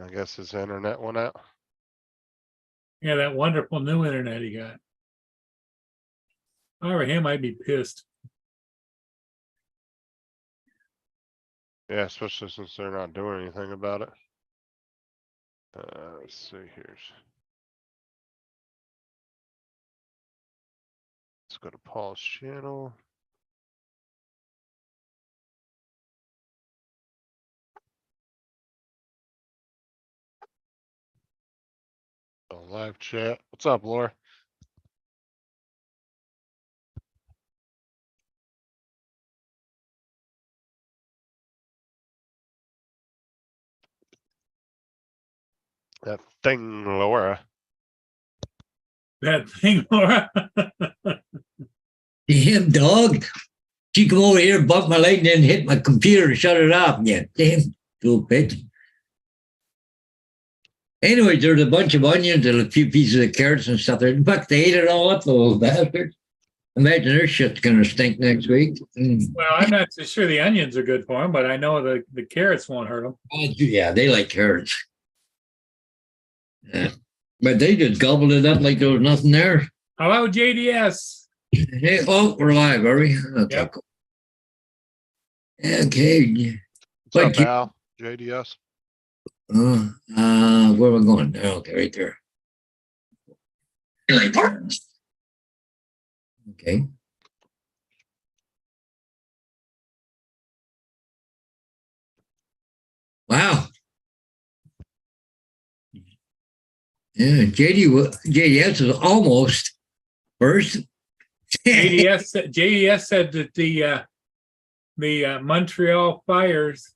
I guess his internet went out. Yeah, that wonderful new internet he got. If I were him, I'd be pissed. Yeah, especially since they're not doing anything about it. Let's see here. Let's go to Paul's channel. Live chat. What's up, Laura? That thing, Laura. That thing, Laura. Damn dog. She come over here, bump my leg, and then hit my computer and shut it off again. Damn, little bitch. Anyway, there's a bunch of onions and a few pieces of carrots and stuff there. In fact, they ate it all up, the little bastards. Imagine their shit's gonna stink next week. Well, I'm not so sure the onions are good for him, but I know the carrots won't hurt him. Yeah, they like carrots. Yeah. But they just gobbled it up like there was nothing there. Hello, JDS. Hey, oh, we're live, are we? Okay, Yep. cool. Okay. What's up, Al? JDS. Where am I going? Okay, right there. Okay. Wow. Yeah, JDS is almost first. JDS said that the Montreal fires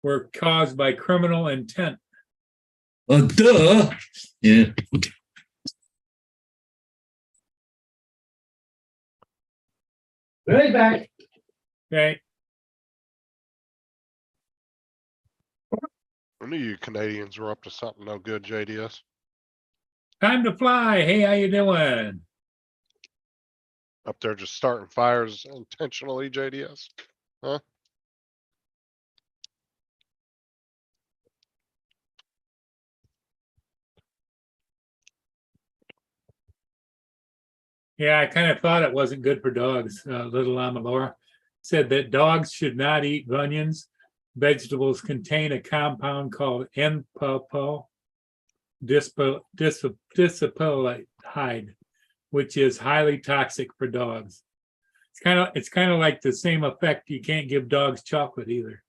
were caused by criminal intent. Duh. Yeah. Right back. Okay. I knew you Canadians were up to something no good, JDS. Time to fly. Hey, how you doing? Up there just starting fires intentionally, JDS. Huh? Yeah, I kind of thought it wasn't good for dogs. Little Amalora said that dogs should not eat onions. Vegetables contain a compound called N-PAPO disipylide, which is highly toxic for dogs. It's kind of like the same effect. You can't give dogs chocolate either.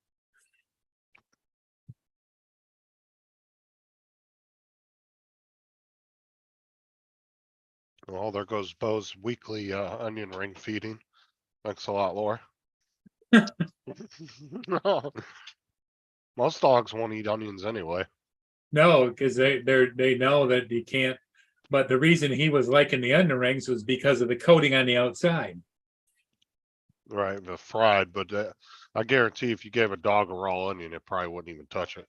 Well, there goes Bo's weekly onion ring feeding. Thanks a lot, Laura. No. Most dogs won't eat onions anyway. No, because they know that you can't. But the reason he was liking the onion rings was because of the coating on the outside. Right, the fried, but I guarantee if you gave a dog a raw onion, it probably wouldn't even touch it.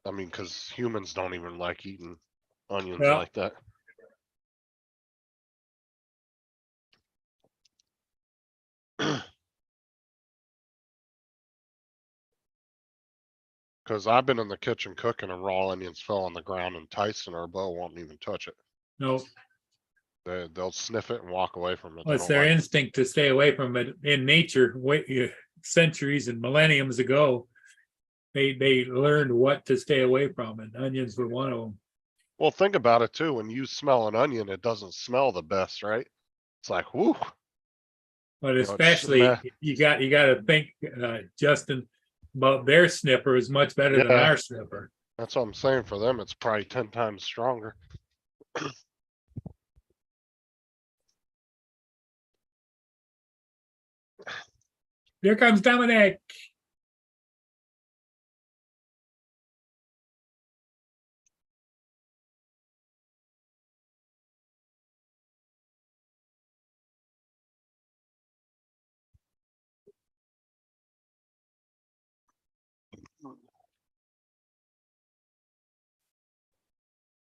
I mean, because humans don't even like eating onions Yeah. like that. Because I've been in the kitchen cooking and raw onions fell on the ground and Tyson or Bo won't even touch it. No, They'll sniff it and walk away from it. well, They it's don't their like it. instinct to stay away from it in nature. Centuries and millenniums ago, they learned what to stay away from, and onions were one of them. Well, think about it too. When you smell an onion, it doesn't smell the best, right? It's like, whoo. But it's especially you got to think, Justin, about their sniffer is much better than Yeah. our sniffer. That's what I'm saying. For them, it's probably 10 times stronger. Here comes Dominic.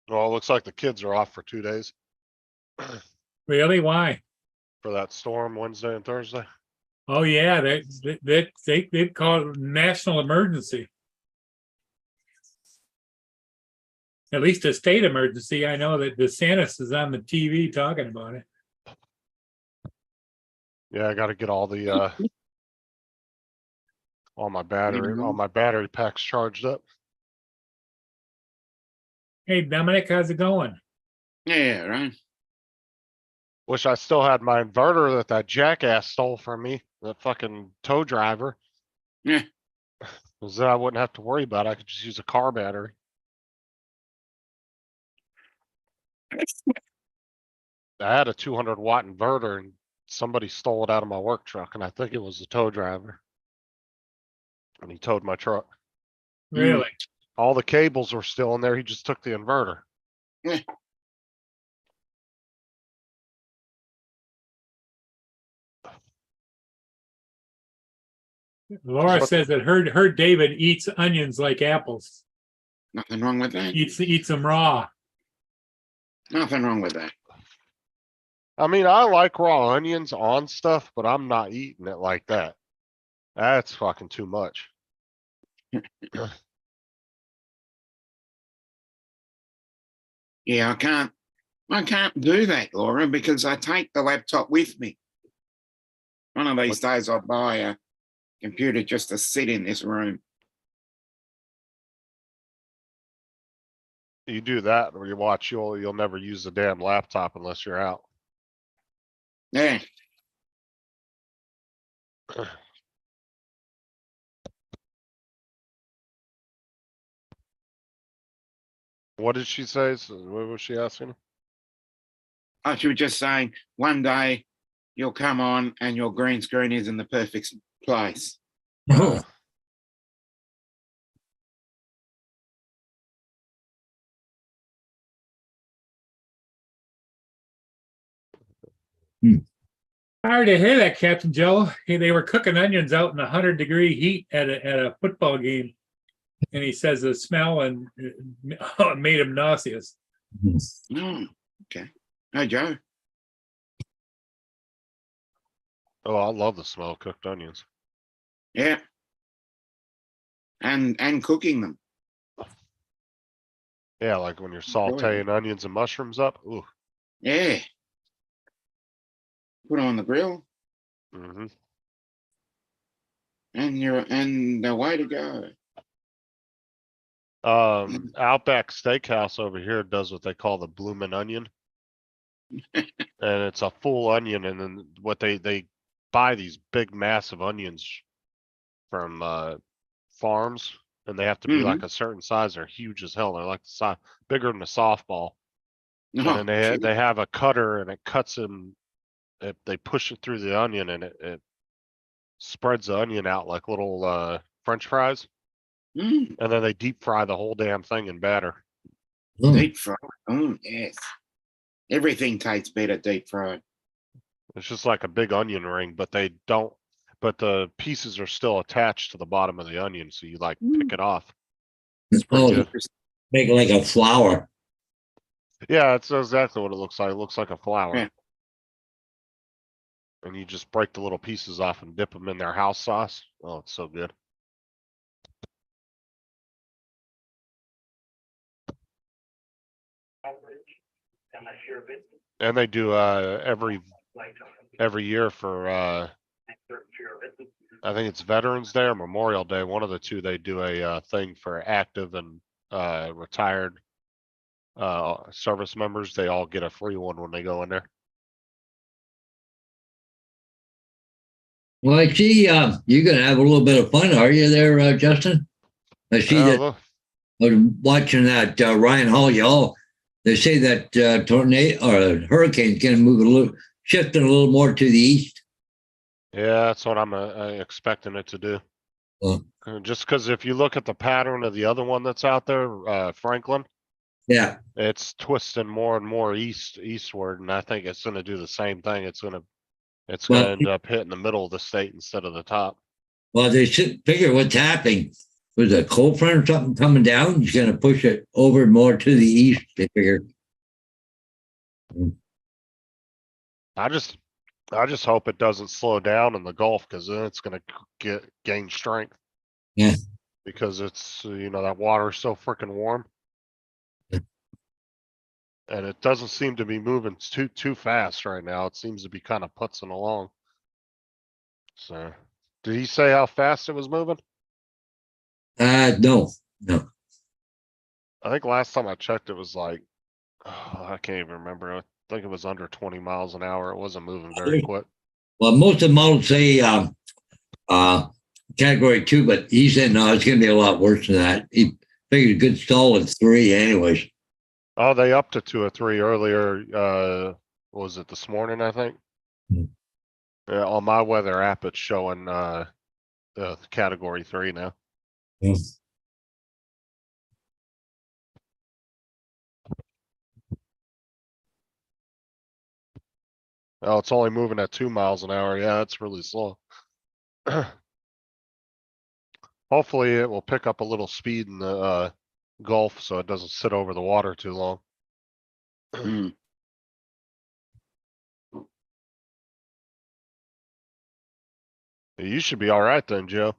Well, it looks like the kids are off for 2 days Really? Why? for that storm Wednesday and Thursday. Oh yeah, they called it national emergency. at least a state emergency. I know that DeSantis is on the TV talking about it. Yeah, I got to get all my battery packs charged up. Hey, Dominic, how's it going? Yeah, right. Wish I still had my inverter that jackass stole from me, that fucking tow driver. Yeah. Cause then I wouldn't have to worry about it. I could just use a car battery. I had a 200-watt inverter and somebody stole it out of my work truck, and I think it was the tow driver. And he towed my truck. Really? All the cables were still in there. He just took the inverter. Laura What- says that her David eats onions like apples. Nothing wrong with that. Eats them raw. Nothing wrong with that. I mean, I like raw onions on stuff, but I'm not eating it like that. That's fucking too much. Yeah, I can't do that, Laura, because I take the laptop with me. One of these days I'll buy a computer just to sit in this room. You do that or you watch, you'll never use the damn laptop unless you're out. Yeah. What did she say? What was she asking? I should just saying one day you'll come on and your green screen is in the perfect place. Oh, Sorry to hear that, Captain Joe. Hey, they were cooking onions out in 100-degree heat at a football game, and he says the smell and it made him nauseous. Oh, okay. Hey, Joe. Oh, I love the smell of cooked onions. Yeah. And cooking them. Yeah, like when you're Enjoy it. sauteing onions and mushrooms up. Ooh. Yeah. Put on the grill Hmm. and away to go. Outback Steakhouse over here does what they call the bloomin' onion. And it's a full onion, and then what they buy these big massive onions from farms, and they have to be like a certain size. They're huge as hell. They're like the size bigger than a softball. And Oh, then gee. they have a cutter and it cuts them. They push it through the onion and it spreads the onion out like little French fries, Mm, and then they deep fry the whole damn thing in batter. deep fried. Oh, yes. Everything tastes better deep fried. It's just like a big onion ring, but they don't. But the pieces are still attached to the bottom of the onion, so you like pick it off. It's pretty oh, good. make it like a flower. Yeah, that's exactly what it looks like. It looks like a flower. Yeah. And you just break the little pieces off and dip them in their house sauce. Oh, it's so good. And they do every year for I think it's Veterans Day or Memorial Day, one of the two. They do a thing for active and retired service members. They all get a free one when they go in there. Well, I see you're going to have a little bit of fun, are you there, Justin? I see that look, I was watching that Ryan Hall, y'all. They say that tornado or hurricane's going to move shifting a little more to the east. yeah, that's what I'm expecting it to do. Just because if you look at the pattern of the other one that's out there, Franklin, Yeah. it's twisting more and more eastward, and I think it's going to do the same thing. It's going to end up hitting the middle of the state instead of the top. Well, they should figure what's happening. Was a cold front or something coming down? He's going to push it over more to the east. They figure. I just hope it doesn't slow down in the Gulf, because then it's going to gain strength. Yeah. Because it's that water is so freaking warm. And it doesn't seem to be moving too fast right now. It seems to be kind of putzing along. So, did he say how fast it was moving? No. I think last time I checked, it was like, I can't even remember. I think it was under 20 miles an hour. It wasn't moving very quick. Well, most of them all say category 2, but he said no, it's going to be a lot worse than that. He figured a good stall at 3 anyways. Oh, they upped it to a 3 earlier. What was it this morning, I think? Hmm. Yeah, on my weather app, it's showing the category 3 now. Yeah. Oh, it's only moving at 2 miles an hour. Yeah, that's really slow. Hopefully it will pick up a little speed in the Gulf so it doesn't sit over the water too long. Hmm. You should be all right then, Joe.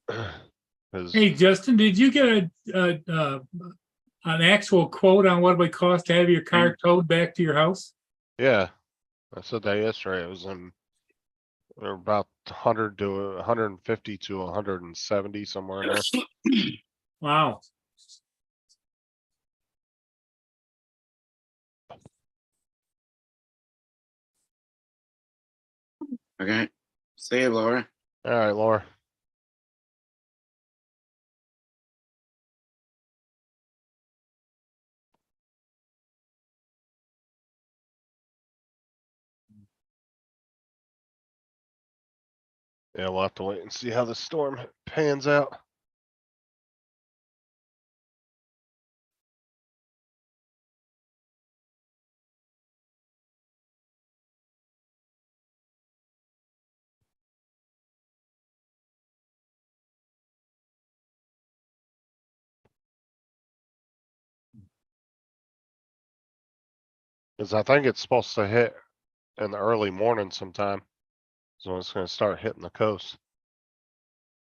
'Cause- Hey, Justin, did you get an actual quote on what it would cost to have your car towed back to your house? yeah, I said that yesterday. It was in they're about 100 to 150 to 170 somewhere in there. Wow. Okay. See you, Laura. All right, Laura. Yeah, we'll have to wait and see how the storm pans out. Cause I think it's supposed to hit in the early morning sometime. So it's gonna start hitting the coast.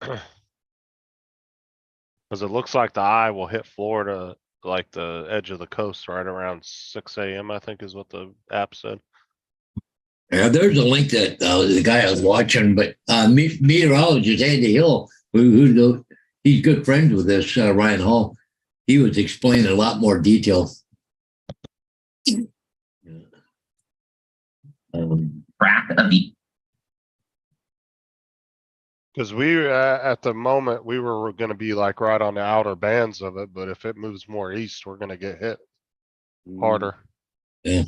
Cause it looks like the eye will hit Florida, like the edge of the coast right around 6 a.m. I think is what the app said. Yeah, there's a link that the guy I was watching, but meteorologist Andy Hill, he's good friends with this Ryan Hall. He was explaining a lot more detail. Track of the Cause we, at the moment, we were gonna be like right on the outer bands of it, but if it moves more east, we're gonna get hit harder. Yeah.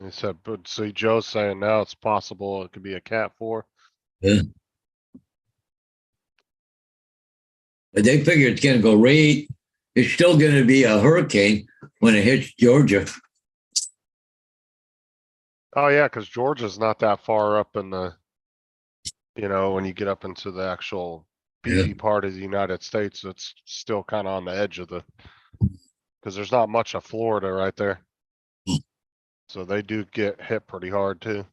He said, but see, Joe's saying now it's possible it could be a Cat 4. But they figure it's going to go right. It's still going to be a hurricane when it hits Georgia. Oh yeah, cause Georgia's not that far up in the, when you get up into the actual Yeah. beefy part of the United States, it's still kinda on the edge of the, cause there's not much of Florida right there. So they do get hit pretty hard too.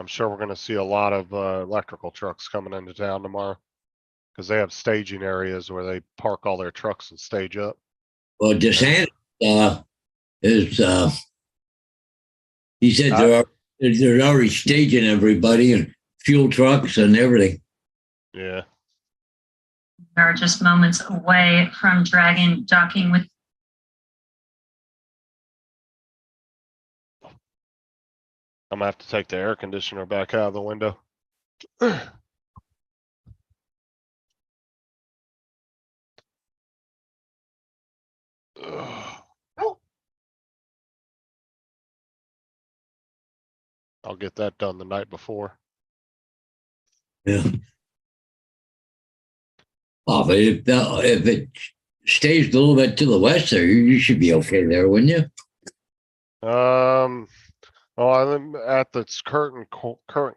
I'm sure we're gonna see a lot of electrical trucks coming into town tomorrow. Cause they have staging areas where they park all their trucks and stage up. Well, DeSantis is, he said they're already staging everybody and fuel trucks and everything. Yeah, are just moments away from Dragon docking with I'm gonna have to take the air conditioner back out of the window. I'll get that done the night before. Yeah. Oh, but if it stays a little bit to the west there, you should be okay there, wouldn't you? Oh, I'm at the current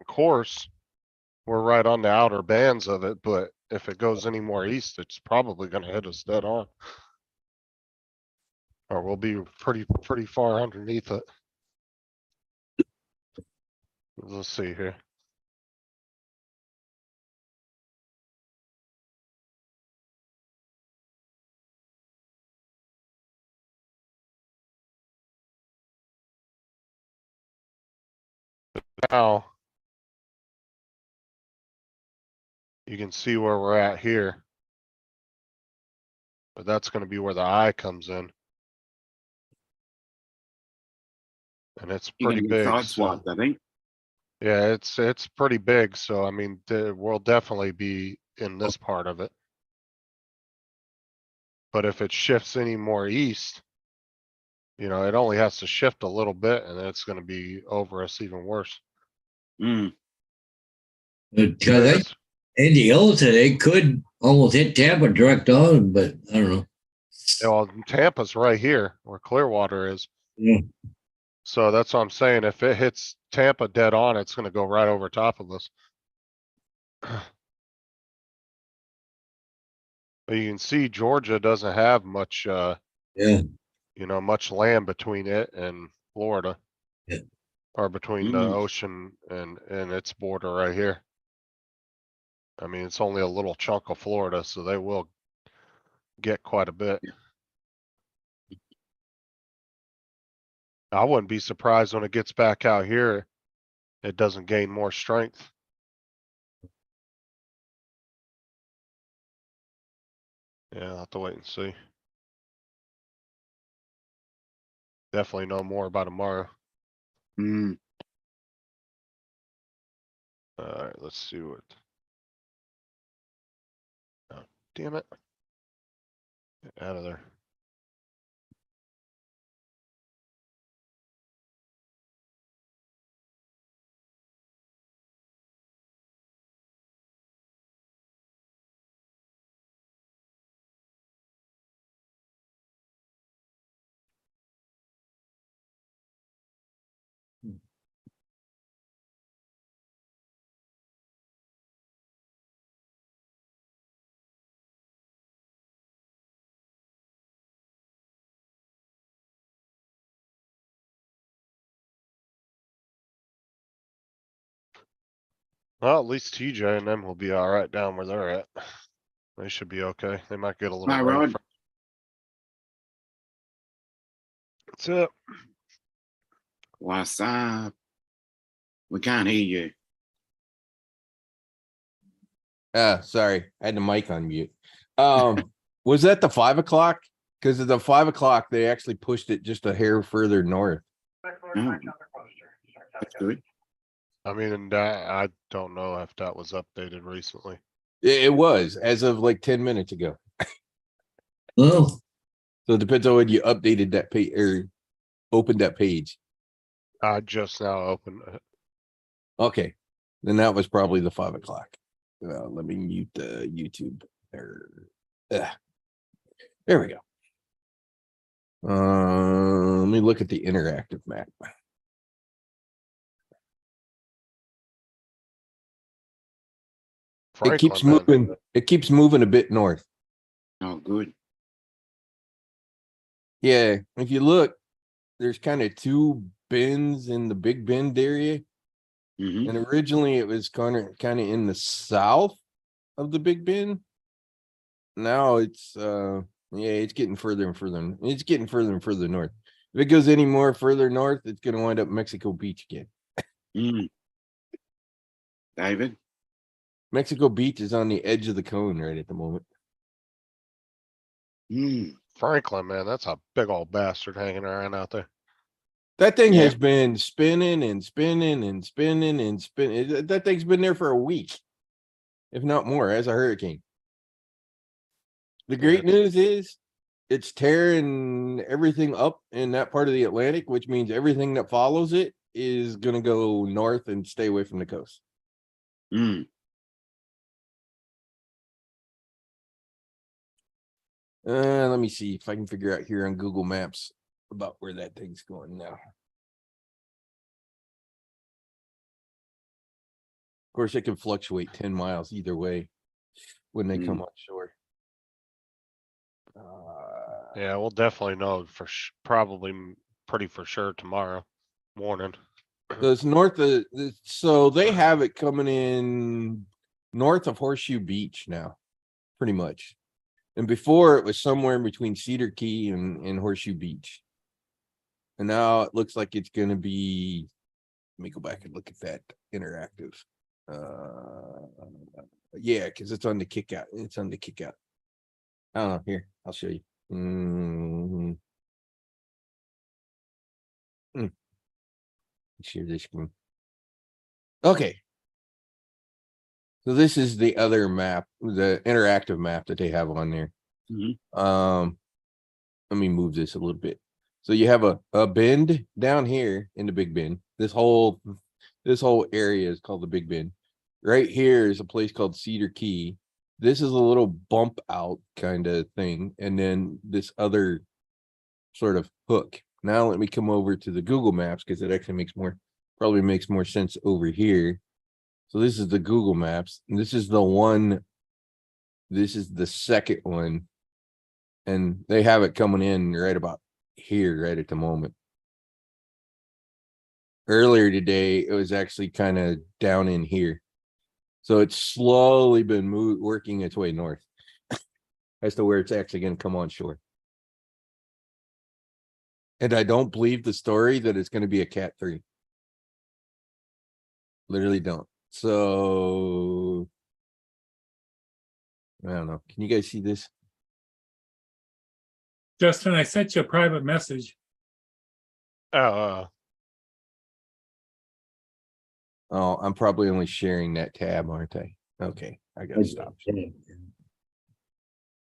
course. We're right on the outer bands of it, but if it goes any more east, it's probably gonna hit us dead on. Or we'll be pretty far underneath it. Let's see here. Now. You can see where we're at here. But that's gonna be where the eye comes in. And it's You're pretty gonna get big, so, sideswiped, I think. yeah, it's pretty big, so I mean, we'll definitely be in this part of it. But if it shifts any more east, you know, it only has to shift a little bit and it's gonna be over us even worse. Mm, Because Yes. Andy Hill today could almost hit Tampa direct on, but I don't know. Yeah, well, Tampa's right here where Clearwater is. Yeah. So that's what I'm saying. If it hits Tampa dead on, it's gonna go right over top of us. But you can see Georgia doesn't have much, Yeah. you know, much land between it and Florida. Yeah. Or between the Mm. ocean and its border right here. I mean, it's only a little chunk of Florida, so they will get quite a bit. I wouldn't be surprised when it gets back out here, it doesn't gain more strength. Yeah, I'll have to wait and see. Definitely know more about tomorrow. mm. Alright, let's see what. Oh, damn it. Get out of there. Well, at least TJ and them will be alright down where they're at. They should be okay. They might get a little Hi, rain. Rod. That's it. What's up? We can't hear you. Sorry, I had the mic on mute. Was that the 5 o'clock? Because of the 5 o'clock, they actually pushed it just a hair further north. Oh, that's good. I mean, and I don't know if that was updated recently. It was as of like 10 minutes ago. Well, So it depends on when you updated that page or opened that page. I just now opened it. Okay, then that was probably the 5 o'clock. Let me mute the YouTube. There we go. Let me look at the interactive map. It keeps Franklin, man. moving. It keeps moving a bit north. Oh, good. Yeah, if you look, there's kind of two bends in the Big Bend area. Hmm. And originally it was kind of in the south of the Big Bend. Now it's yeah, it's getting further and further. It's getting further and further north. If it goes any more further north, it's gonna wind up Mexico Beach again. Mm. David? Mexico Beach is on the edge of the cone right at the moment. Mm. Franklin, man, that's a big old bastard hanging around out there. That thing Yeah. has been spinning and spinning and spinning and spinning. That thing's been there for a week, if not more, as a hurricane. The great news is it's tearing everything up in that part of the Atlantic, which means everything that follows it is going to go north and stay away from the coast. Mm. Let me see if I can figure out here on Google Maps about where that thing's going now. Of course, it can fluctuate 10 miles either way when they come offshore. Yeah, we'll definitely know for probably pretty for sure tomorrow morning. So it's north of, so they have it coming in north of Horseshoe Beach now, pretty much. And before it was somewhere in between Cedar Key and Horseshoe Beach. And now it looks like it's gonna be, let me go back and look at that interactive. Yeah, because it's on the kick out. It's on the kick out. I don't know. Here, I'll show you. Share this screen. Okay. So this is the other map, the interactive map that they have on there. Let me move this a little bit. So you have a bend down here in the Big Bend. This whole area is called the Big Bend. Right here is a place called Cedar Key. This is a little bump out kind of thing, and then this other sort of hook. Now let me come over to the Google Maps because it actually probably makes more sense over here. So this is the Google Maps, and this is the one. This is the second one, and they have it coming in right about here, right at the moment. Earlier today, it was actually kind of down in here. So it's slowly been working its way north as to where it's actually going to come on shore. And I don't believe the story that it's going to be a Cat 3. Literally don't. So I don't know. Can you guys see this? Justin, I sent you a private message. Oh, Oh, I'm probably only sharing that tab, aren't I? Okay, I gotta stop.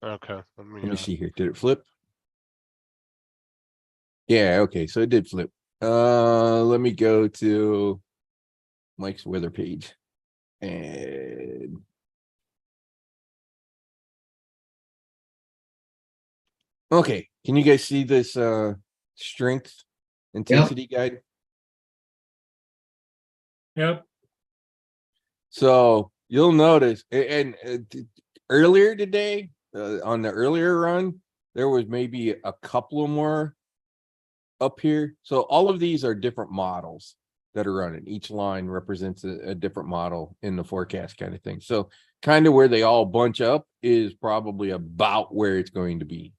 okay. Let me see here. Did it flip? Yeah, okay, so it did flip. Let me go to Mike's weather page. And okay, can you guys see this strength intensity guide? Yep. So you'll notice, and earlier today, on the earlier run, there was maybe a couple of more up here. So all of these are different models that are running. Each line represents a different model in the forecast kind of thing. So kind of where they all bunch up is probably about where it's going to be.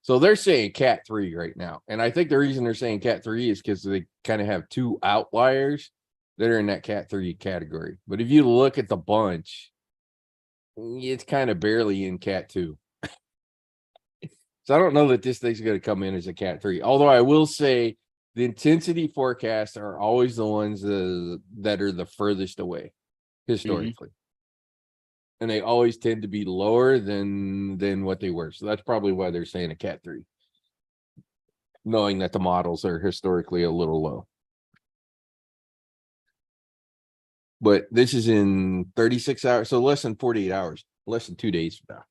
So they're saying Cat 3 right now. And I think the reason they're saying Cat 3 is because they kind of have two outliers that are in that Cat 3 category. But if you look at the bunch, it's kind of barely in Cat 2. So I don't know that this thing's going to come in as a Cat 3. Although I will say the intensity forecasts are always the ones that are the furthest away historically. And they always tend to be lower than what they were. So that's probably why they're saying a Cat 3. Knowing that the models are historically a little low. But this is in 36 hours, so less than 48 hours, less than 2 days from now.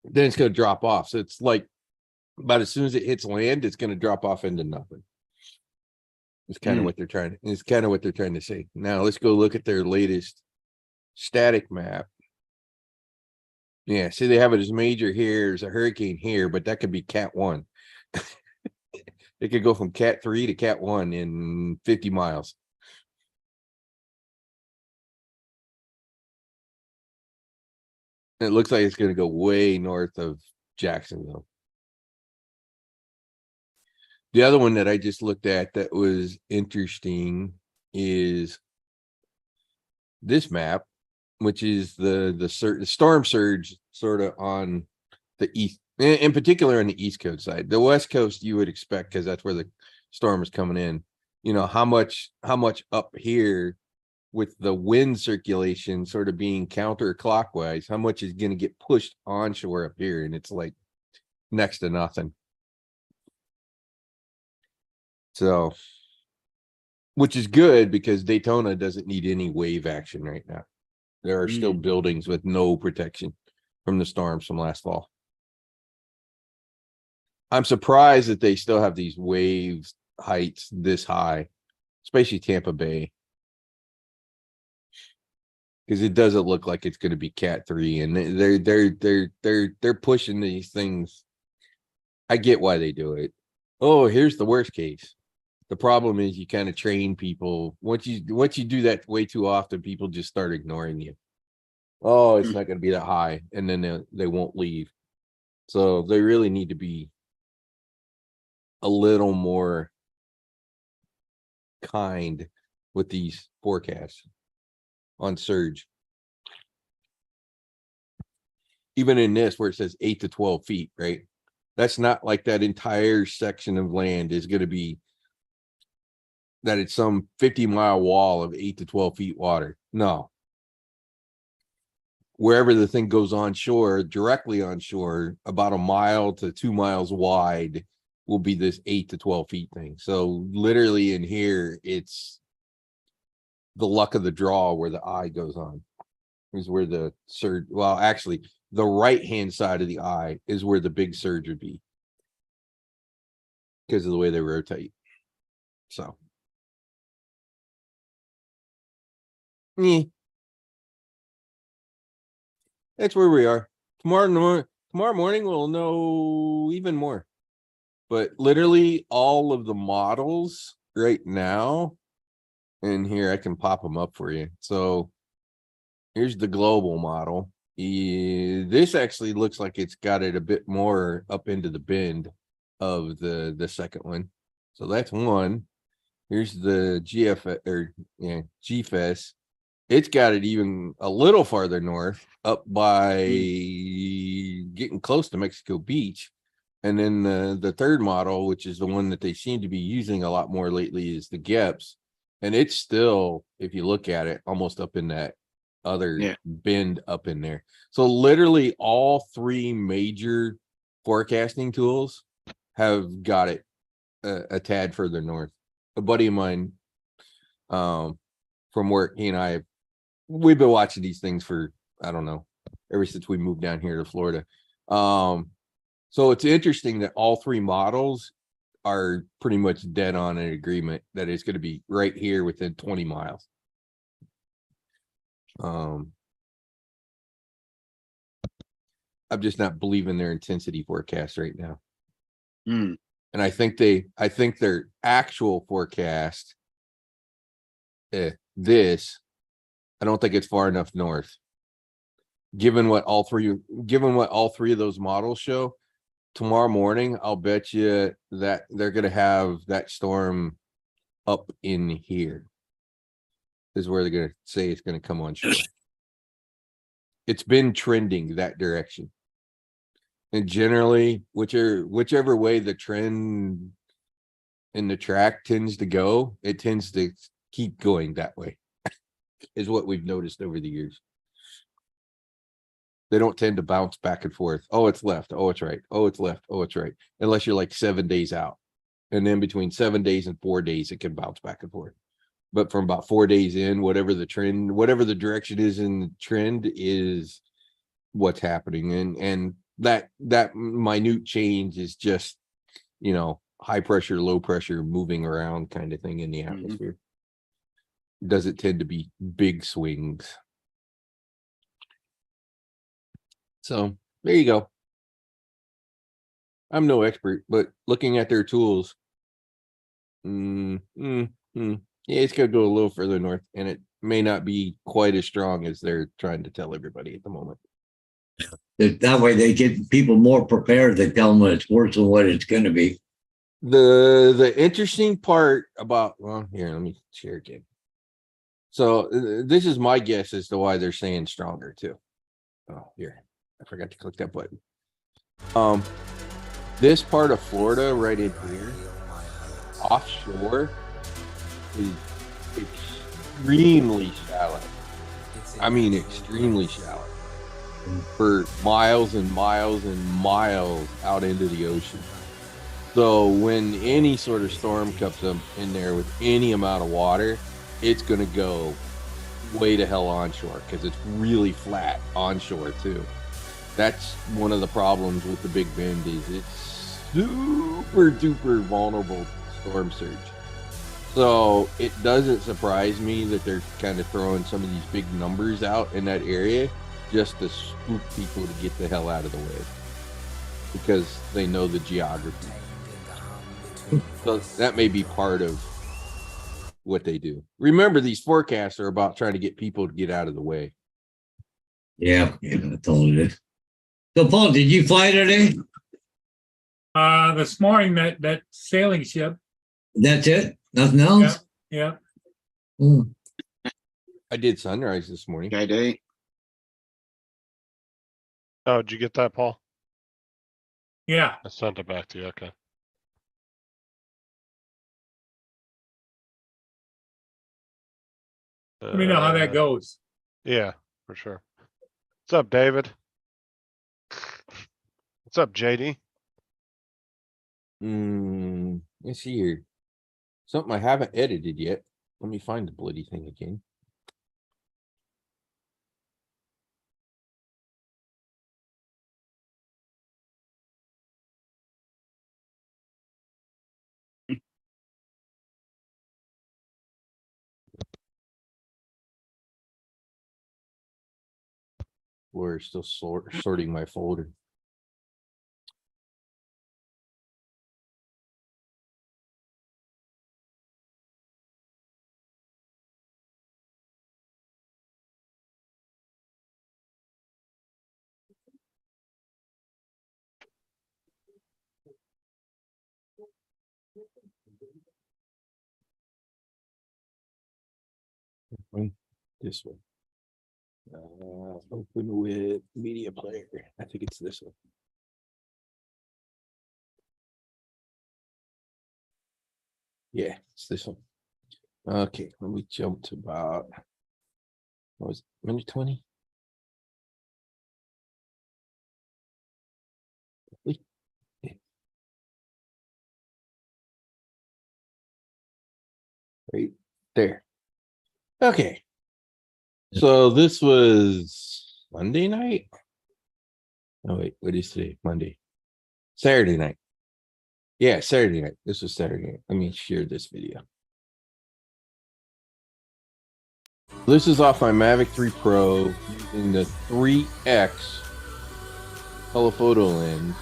Then it's going to drop off. So it's like about as soon as it hits land, it's going to drop off into nothing. It's kind of what they're trying to, it's kind of what they're trying to say. Now let's go look at their latest static map. Yeah, see, they have it as major here, there's a hurricane here, but that could be Cat 1. It could go from Cat 3 to Cat 1 in 50 miles. It looks like it's going to go way north of Jacksonville. The other one that I just looked at that was interesting is this map, which is the storm surge sort of on the east, in particular on the East Coast side. The West Coast you would expect because that's where the storm is coming in. You know, how much up here with the wind circulation sort of being counterclockwise, how much is going to get pushed onshore up here? And it's like next to nothing. So, which is good because Daytona doesn't need any wave action right now. There are still buildings with no protection from the storms from last fall. I'm surprised that they still have these wave heights this high especially Tampa Bay. Because it doesn't look like it's going to be Cat 3, and they're pushing these things. I get why they do it. Oh, here's the worst case. The problem is you kind of train people. Once you do that way too often, people just start ignoring you. Oh, it's not going to be that high, and then they won't leave. So they really need to be a little more kind with these forecasts on surge. Even in this, where it says 8 to 12 feet, right? That's not like that entire section of land is going to be that it's some 50-mile wall of 8 to 12 feet water. No. Wherever the thing goes onshore, directly onshore, about a mile to 2 miles wide will be this 8 to 12 feet thing. So literally in here, it's the luck of the draw where the eye goes on. Is where the surge, well, actually, the right-hand side of the eye is where the big surge would be. Because of the way they rotate. So. That's where we are. Tomorrow morning we'll know even more. But literally all of the models right now, and here I can pop them up for you. So here's the global model. This actually looks like it's got it a bit more up into the bend of the second one. So that's one. Here's the GFS. It's got it even a little farther north, up by getting close to Mexico Beach. And then the third model, which is the one that they seem to be using a lot more lately, is the GEPS. And it's still, if you look at it, almost up in that other bend up in there. So literally all three major forecasting tools have got it a tad further north. A buddy of mine from work, he and I, we've been watching these things for, I don't know, ever since we moved down here to Florida. So it's interesting that all three models are pretty much dead on an agreement that it's going to be right here within 20 miles. I'm just not believing their intensity forecast right now. And I think their actual forecast, I don't think it's far enough north. Given what all three of those models show, tomorrow morning, I'll bet you that they're going to have that storm up in here. Is where they're going to say it's going to come on shore. It's been trending that direction. And generally, whichever way the trend in the track tends to go, it tends to keep going that way, is what we've noticed over the years. They don't tend to bounce back and forth. Oh, it's left. Oh, it's right. Oh, it's left. Oh, it's right. Unless you're like 7 days out. And then between 7 days and 4 days, it can bounce back and forth. But from about 4 days in, whatever the trend, whatever the direction is in the trend is what's happening. And that minute change is just, high pressure, low pressure, moving around kind of thing in the atmosphere. Doesn't tend to be big swings. So there you go. I'm no expert, but looking at their tools, yeah, it's gonna go a little further north, and it may not be quite as strong as they're trying to tell everybody at the moment. That way they get people more prepared. They tell them it's worse than what it's going to be. The interesting part about, well, here, let me share again. So this is my guess as to why they're saying stronger too. Oh, here, I forgot to click that button. This part of Florida right in here, offshore, is extremely shallow. I mean, extremely shallow. For miles and miles and miles out into the ocean. So when any sort of storm comes up in there with any amount of water, it's going to go way to hell onshore because it's really flat onshore too. That's one of the problems with the Big Bend is it's super duper vulnerable to storm surge. So it doesn't surprise me that they're kind of throwing some of these big numbers out in that area just to spook people to get the hell out of the way because they know the geography. So that may be part of what they do. Remember, these forecasts are about trying to get people to get out of the way. Yeah, I told you this. So, Paul, did you fly today? This morning, that sailing ship, That's it? Nothing else? yeah, Hmm. I did sunrise this morning. JD. Oh, did you get that, Paul? yeah. I sent it back to you. Okay. Let me know how that goes. Yeah, for sure. What's up, David? What's up, JD? Let's see here. Something I haven't edited yet. Let me find the bloody thing again. We're still sorting my folder. This one. Open with media player. I think it's this one. Yeah, it's this one. Okay, let me jump to about, what was it, minute 20? Right there. Okay. So this was Monday night. Oh wait, what is today? Monday. Saturday night. Yeah, Saturday night. This was Saturday night. Let me share this video. This is off my Mavic 3 Pro using the 3X telephoto lens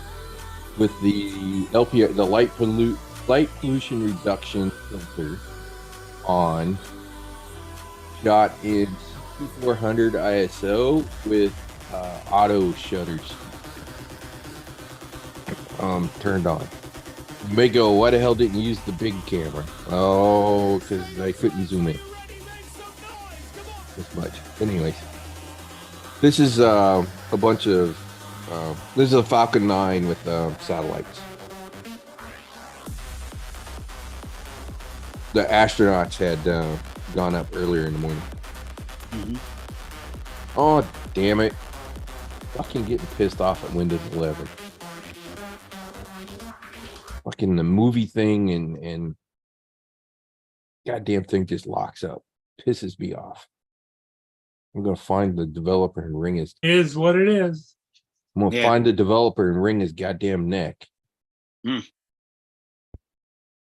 with the LPR, the light pollution reduction filter on. Shot in 2400 ISO with auto shutters turned on. You may go, why the hell didn't you use the big camera? Oh, because I couldn't zoom in as much. Anyways, this is a bunch of this is a Falcon 9 with satellites. The astronauts had gone up earlier in the morning. Oh, damn it. Fucking getting pissed off at Windows 11. Fucking the movie thing and goddamn thing just locks up. Pisses me off. I'm gonna find the developer and wring his. Is what it is. I'm gonna Yeah. find the developer and wring his goddamn neck.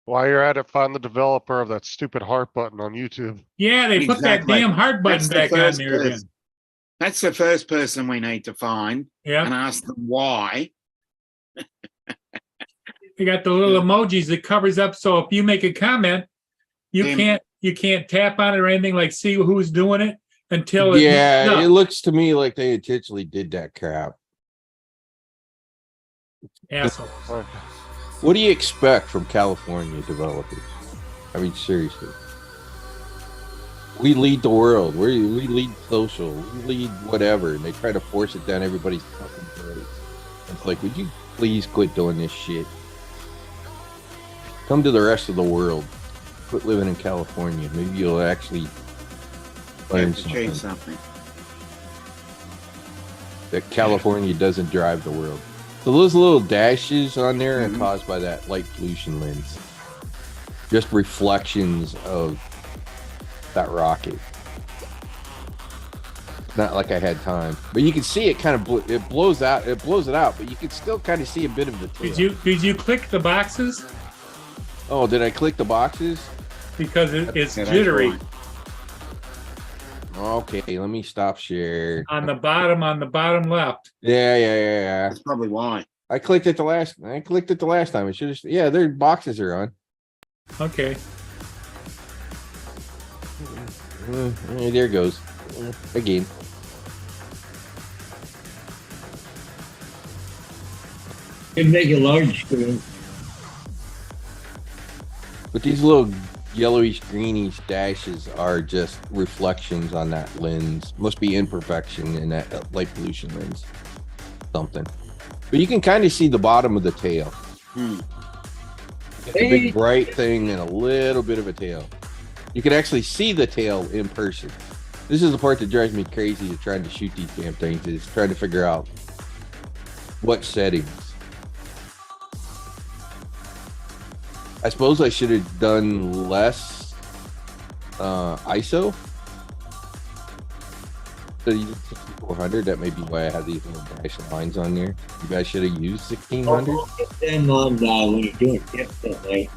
While you're at it, find the developer of that stupid heart button on YouTube. Yeah, they put that Exactly. damn heart button That's the back on first there again. person. That's the first person we need to find Yeah, and ask them why. they got the little emojis that covers up. So if you make a comment, you Damn. can't tap on it or anything like see who's doing it until it Yeah, moves it up. looks to me like they intentionally did that crap. Assholes. What do you expect from California developers? I mean, seriously. We lead the world. We lead social. We lead whatever. And they try to force it down everybody's fucking throat. It's like, would you please quit doing this shit? Come to the rest of the world. Quit living in California. Maybe you'll actually learn Have to achieve something. something. That California doesn't drive the world. So those little dashes on there Mhm. are caused by that light pollution lens. Just reflections of that rocket. Not like I had time, but you can see it kind of it blows out. It blows it out, but you can still kind of see a bit of the tail. Did you click the boxes? Oh, did I click the boxes? because it's Yeah, that's jittery. right. Okay, let me stop share. On the bottom left. Yeah. That's probably why. I clicked it the last time. It should have, yeah, their boxes are on. Okay. There it goes. Again. It'd make a large screen. But these little yellowish greenish dashes are just reflections on that lens. Must be imperfection in that light pollution lens. Something. But you can kind of see the bottom of the tail. Hmm. It's a big bright thing and a little bit of a tail. You can actually see the tail in person. This is the part that drives me crazy of trying to shoot these damn things, is trying to figure out what settings. I suppose I should have done less ISO. So you did 6400, that may be why I had these little dash lines on there. You guys should have used 1600. Get them on when you're doing tips that way.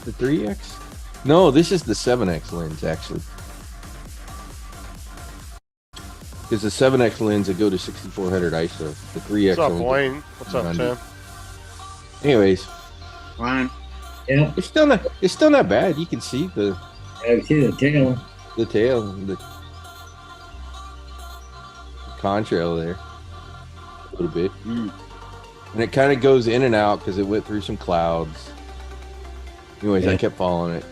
The 3X? No, this is the 7X lens, actually. Because the 7X lens would go to 6400 ISO. The 3X What's up, only- Wayne? What's up, 100. Tim? Anyways, Fine. Yeah, it's still not bad. You can see the I see the tail. tail, the contrail there a little bit. Mm. And it kind of goes in and out because it went through some clouds. Anyways, I Yeah. kept following it.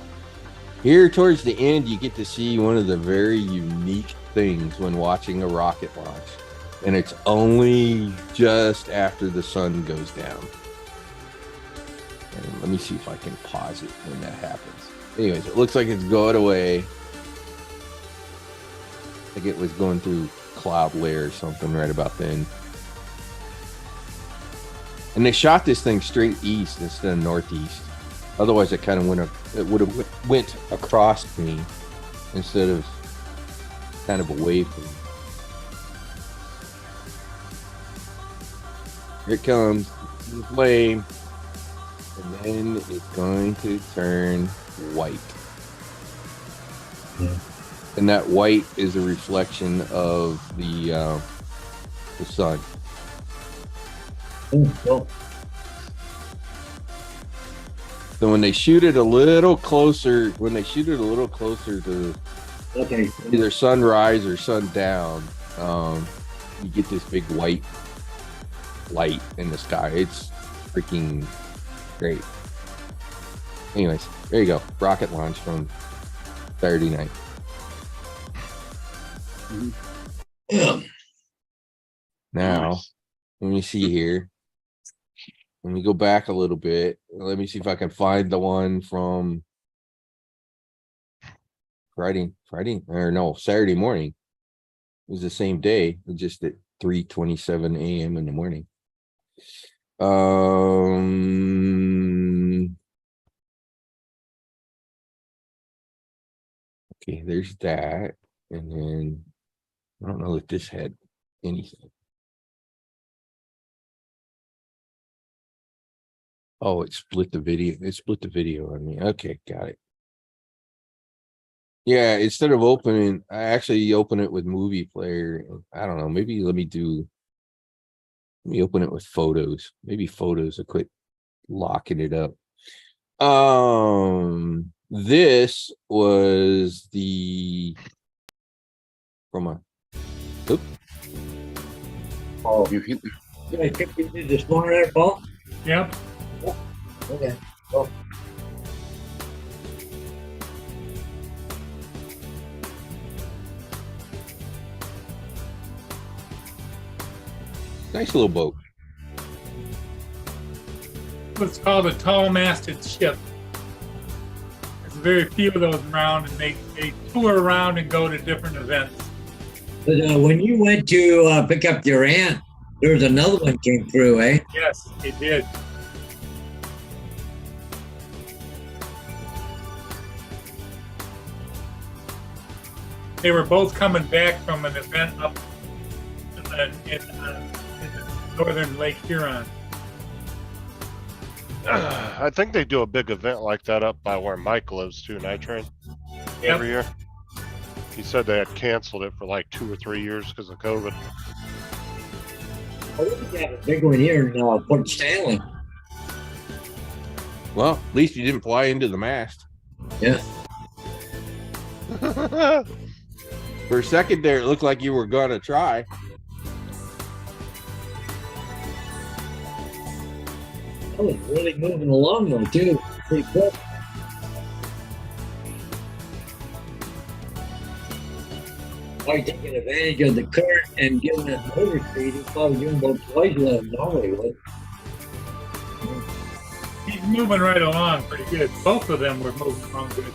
Here towards the end, you get to see one of the very unique things when watching a rocket launch. And it's only just after the sun goes down. And let me see if I can pause it when that happens. Anyways, it looks like it's going away. Like it was going through cloud layer or something right about then. And they shot this thing straight east instead of northeast. Otherwise, it kind of would have went across me instead of kind of away from me. Here it comes, the flame, and then it's going to turn white. Yeah. And that white is a reflection of the sun. Oh, cool. So when they shoot it a little closer, to Okay. either sunrise or sundown, you get this big white light in the sky. It's freaking great. Anyways, there you go. Rocket launch from Saturday night. Yeah. Now, Nice. let me see here. Let me go back a little bit. Let me see if I can find the one from Saturday morning. It was the same day, just at 3:27 a.m. in the morning. Okay, there's that. And then I don't know if this had anything. Oh, it split the video. It split the video on me. Okay, got it. Yeah, instead of opening, I actually open it with movie player. I don't know. Maybe let me open it with photos. Maybe photos will quit locking it up. This was from a Oh, You hit the, I think you did this morning there, Paul? Yep. Okay. nice little boat. What's called a tall-masted ship. There's very few of those around, and they tour around and go to different events. But when you went to pick up your aunt, there was another one came through, eh? Yes, it did. They were both coming back from an event up in northern Lake Huron. I think they do a big event like that up by where Mike lives too, Night Train, Yep. every year. He said they had canceled it for like 2 or 3 years because of COVID. Oh, we got a big one here in Port Stanley. Well, at least you didn't fly into the mast. Yeah. For a second there, it looked like you were gonna try. I was really moving along though too, pretty quick. By taking advantage of the current and giving it motor speed, he's probably doing about twice what he normally would. He's moving right along pretty good. Both of them were moving along good.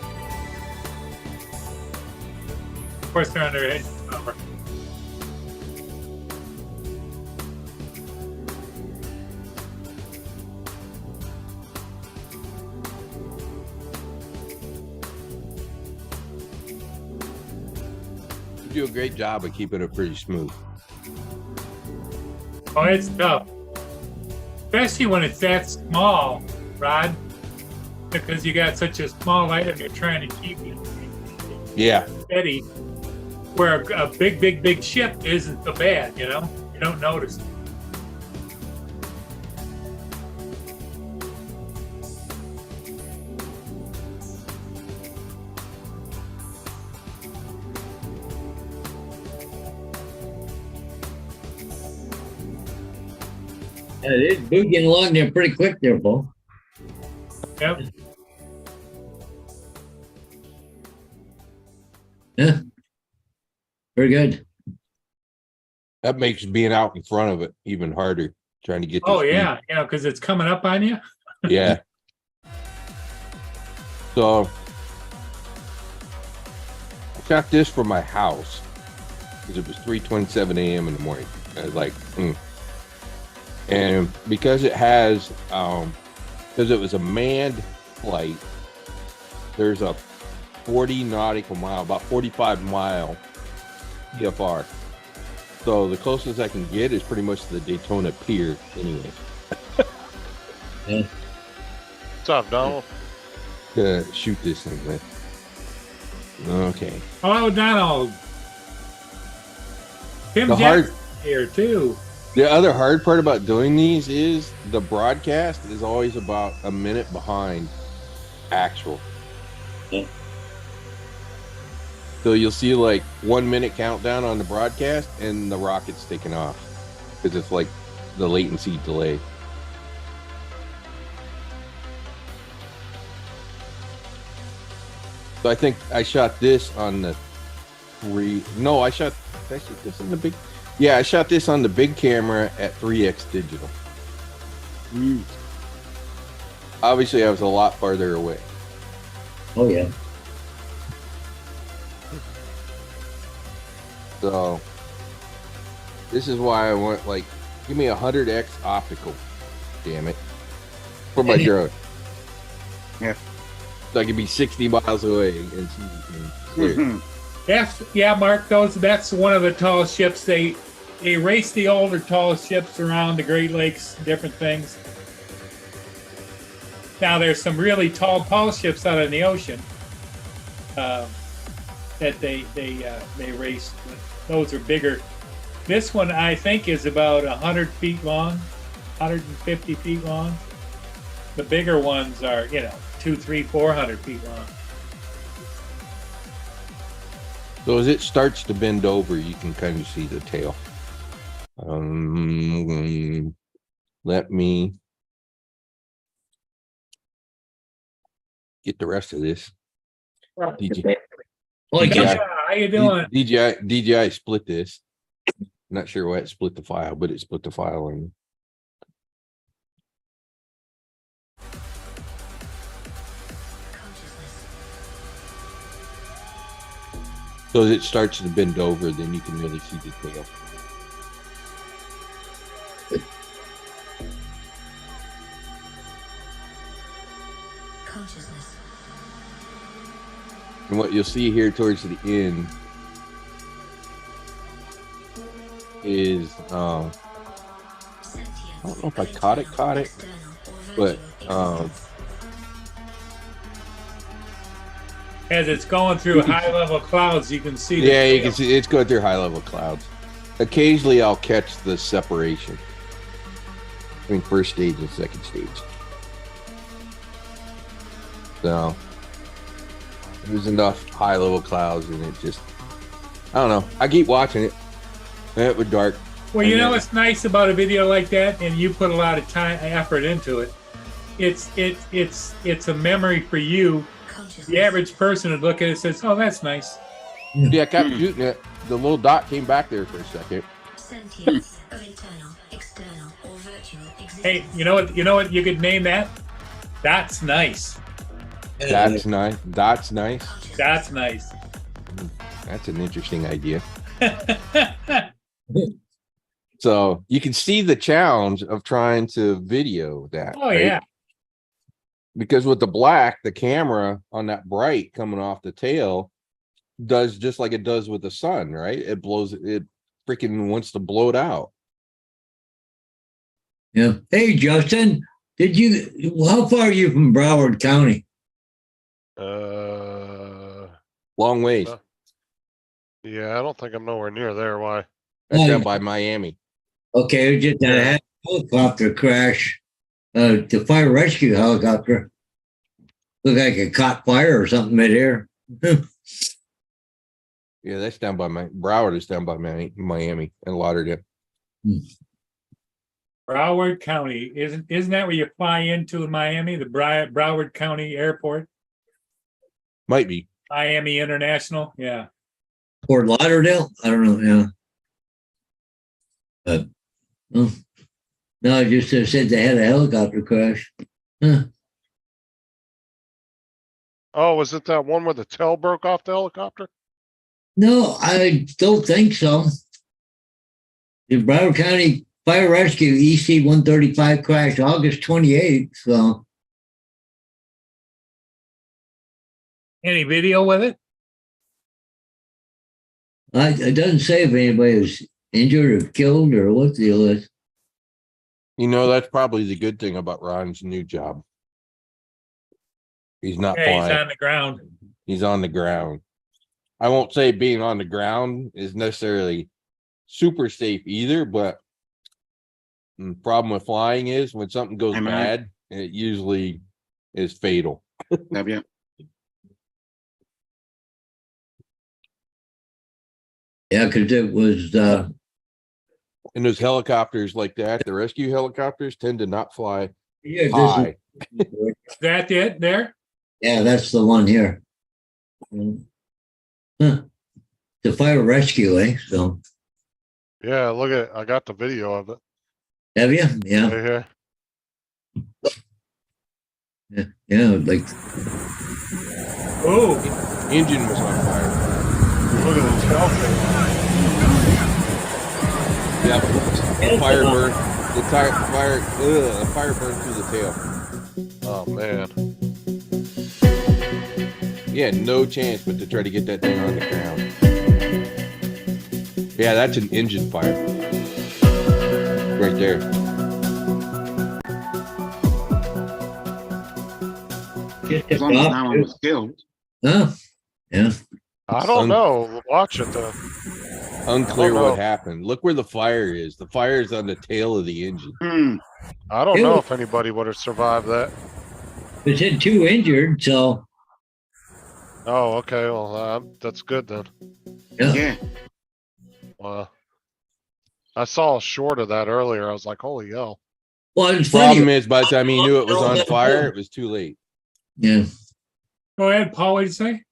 Of course, they're under engine power. You do a great job of keeping it pretty smooth. Oh, it's tough. Especially when it's that small, Rod. Because you got such a small item, you're trying to keep it Yeah. steady. Where a big ship isn't so bad, you know? You don't notice. Yeah, it is boogieing along there pretty quick there, Paul. Yep. Yeah. Very good. That makes being out in front of it even harder, trying to get the Oh, speed. yeah. You know, because it's coming up on you. Yeah. So I shot this from my house because it was 3:27 a.m. in the morning. I was like, and because it has, because it was a manned flight, there's a 40 nautical mile, about 45 mile PFR. So the closest I can get is pretty much the Daytona Pier anyway. What's up, Donald? To shoot this thing with. Okay. Oh, Donald. Tim The hard, Jackson's here, too. the other hard part about doing these is the broadcast is always about a minute behind actual. Yeah. So you'll see like 1 minute countdown on the broadcast and the rocket's taking off because it's like the latency delay. So I think I shot this on the I shot this on the big. Yeah, I shot this on the big camera at 3x digital. Obviously, I was a lot farther away. Oh yeah. So this is why I want like give me 100x optical. Damn it. For my drone. Yeah. So I can be 60 miles away and see clear. Mhm. Yeah, Mark, that's one of the tall ships. They race the older tall ships around the Great Lakes, different things. Now there's some really tall ships out in the ocean that they race. Those are bigger. This one I think is about 100 feet long, 150 feet long. The bigger ones are 200, 300, 400 feet long. So as it starts to bend over, you can kind of see the tail. Let me get the rest of this. DJI, Like Yeah. How you doing? DJI split this. Not sure why it split the file, but it split the file. And so as it starts to bend over, then you can really see the tail. Consciousness. And what you'll see here towards the end is I don't know if I caught it, but As it's going through high level clouds, you can see. Yeah, you tail. can see it's going through high level clouds. Occasionally I'll catch the separation between first stage and second stage. So there's enough high level clouds and it just, I don't know. I keep watching it. It was dark. Well, you And know then- what's nice about a video like that, and you put a lot of time, effort into it. It's a memory for you. The average person would look at it and says, "Oh, that's nice." Yeah, I kept shooting it. The little dot came back there for a second. Sentience of internal, external, or virtual existence. Hey, you know what? You know what? You could name that. That's nice. That's nice. That's nice. That's nice. That's an interesting idea. So you can see the challenge of trying to video that. Oh right? yeah. Because with the black, the camera on that bright coming off the tail does just like it does with the sun, right? It blows it freaking wants to blow it out. Yeah. Hey, Justin, how far are you from Broward County? Long ways. Yeah, I don't think I'm nowhere near there. Why? That's down Oh. by Miami. Okay, we just had a helicopter crash, the fire rescue helicopter. Looked like it caught fire or something midair. Yeah, that's down by Broward is down by Miami and Lauderdale. Broward County isn't that where you fly into in Miami? The Broward County Airport, Might be. Miami International. Yeah. Fort Lauderdale? I don't know, yeah. But, no, I just said they had a helicopter crash. Huh. Oh, was it that one where the tail broke off the helicopter? No, I don't think so. The Broward County Fire Rescue EC 135 crashed August 28th, so Any video with it? it doesn't say if anybody was injured or killed or what the deal is. You know, that's probably the good thing about Ron's new job. He's not Yeah, he's flying. on the ground. He's on the ground. I won't say being on the ground is necessarily super safe either, but the problem with flying is when something goes Am I- bad, it usually is fatal. Have you? Yeah, because it was, And those helicopters like that, the rescue helicopters tend to not fly yeah, high. Is that it there? yeah, that's the one here. Huh. The fire rescue, eh? So, Yeah, look at I got the video of it have you? Yeah, right here. yeah, like, Oh, Engine was on fire. Look at the tail thing. Yep. The fire burned. The fire burned through the tail. Oh man. Yeah, no chance but to try to get that thing on the ground. Yeah, that's an engine fire. Right there. just As long as no one was killed. huh? Yeah, I don't know. Watch it though. Unclear I don't what know. happened. Look where the fire is. The fire is on the tail of the engine. Hmm. I don't know if anybody would have survived that. it said 2 injured, so, Oh, okay. Well, that's good then. Yeah. I saw a short of that earlier. I was like, holy hell. well, it's Problem funny. is, by the time he knew it was on fire, it was too late. Yeah, go ahead, Paul. What did you say?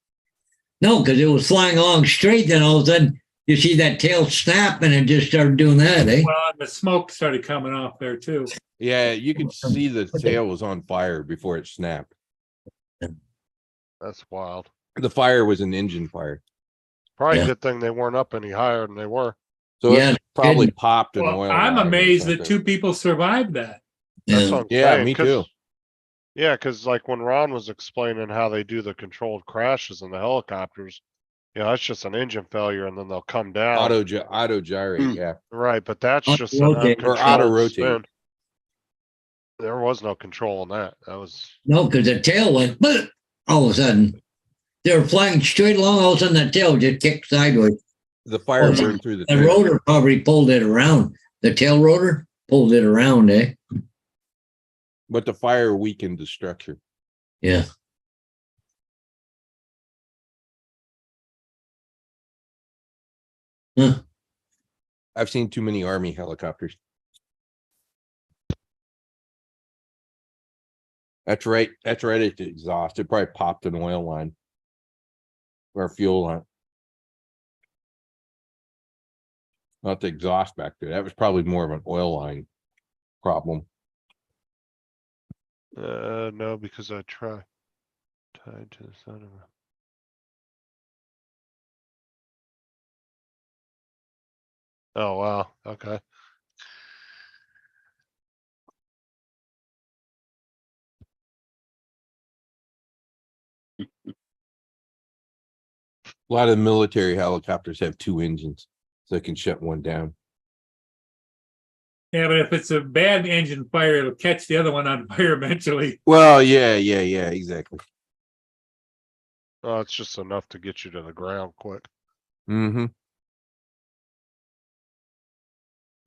no, because it was flying along straight, then all of a sudden you see that tail snap and it just started doing that, eh? Well, and the smoke started coming off there too. Yeah, you could see the tail was on fire before it snapped. That's wild. The fire was an engine fire. Probably Yeah. a good thing they weren't up any higher than they were. So Yeah, it probably and- popped an Well, oil. I'm line or amazed that something. 2 people survived that. That's Yeah. what I'm Yeah, saying, me 'cause- too. Yeah, because like when Ron was explaining how they do the controlled crashes in the helicopters, that's just an engine failure and then they'll come down. Auto gyrate, Hmm. yeah. Right, but that's Auto just an rotate. Or uncontrolled auto rotate. spin. There was no control on that. That was, No, because the tail went, but all of a sudden they were flying straight along. All of a sudden, that tail just kicked sideways. The fire Oh, burned through the The tail. rotor probably pulled it around. The tail rotor pulled it around, eh? But the fire weakened the structure. Yeah. Huh. I've seen too many army helicopters. That's right. That's right at the exhaust. It probably popped an oil line. Or fuel line. Not the exhaust back there. That was probably more of an oil line problem. no, because I tied to the side of it. Oh, wow. Okay. A lot of military helicopters have 2 engines, so they can shut one down. Yeah, but if it's a bad engine fire, it'll catch the other one on fire eventually. Well, yeah, exactly. Oh, it's just enough to get you to the ground quick. Mm-hmm.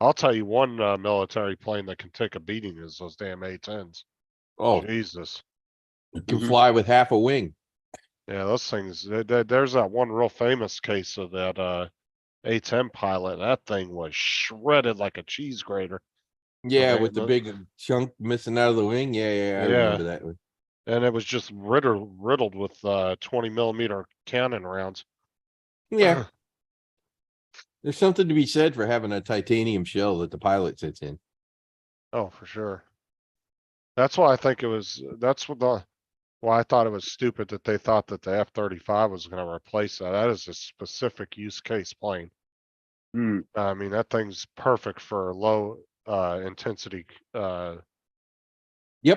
I'll tell you one military plane that can take a beating is those damn A-10s. Oh, Jesus. can fly with half a wing. Yeah, those things, there's that one real famous case of that A-10 pilot. That thing was shredded like a cheese grater. Yeah, Okay, with the but- big chunk missing out of the wing. Yeah, I Yeah. remember that one. And it was just riddled with 20mm cannon rounds. Yeah, there's something to be said for having a titanium shell that the pilot sits in. Oh, for sure. That's why I think it was, why I thought it was stupid that they thought that the F-35 was gonna replace that. That is a specific use case plane. Hmm. I mean, that thing's perfect for low, intensity, Yep.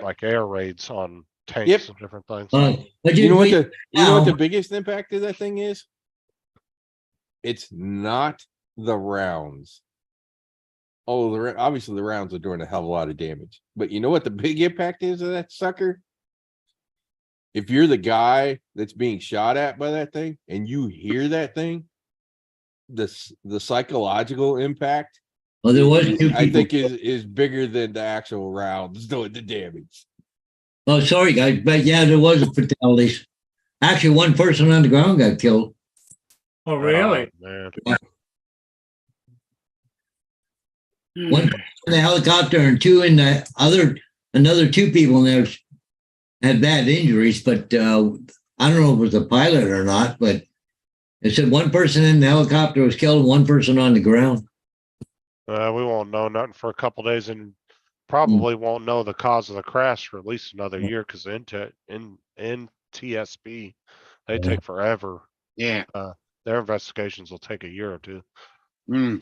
like air raids on tanks and different things. But You know what we- the now- biggest impact of that thing is? It's not the rounds. Oh, obviously the rounds are doing a hell of a lot of damage, but you know what the big impact is of that sucker? If you're the guy that's being shot at by that thing and you hear that thing, the psychological impact, Well, there was 2 I people. think is bigger than the actual rounds doing the damage. Oh, sorry, guys, but yeah, there was a fatalities. Actually, 1 person on the ground got killed. Oh, really? Man, One in the helicopter and 2 in the another 2 people in there had bad injuries, but I don't know if it was a pilot or not, but it said 1 person in the helicopter was killed and 1 person on the ground. we won't know nothing for a couple days and probably won't know the cause of the crash for at least another year because NTSB, they Yeah. take forever. Yeah. Their investigations will take a year or 2 Hmm.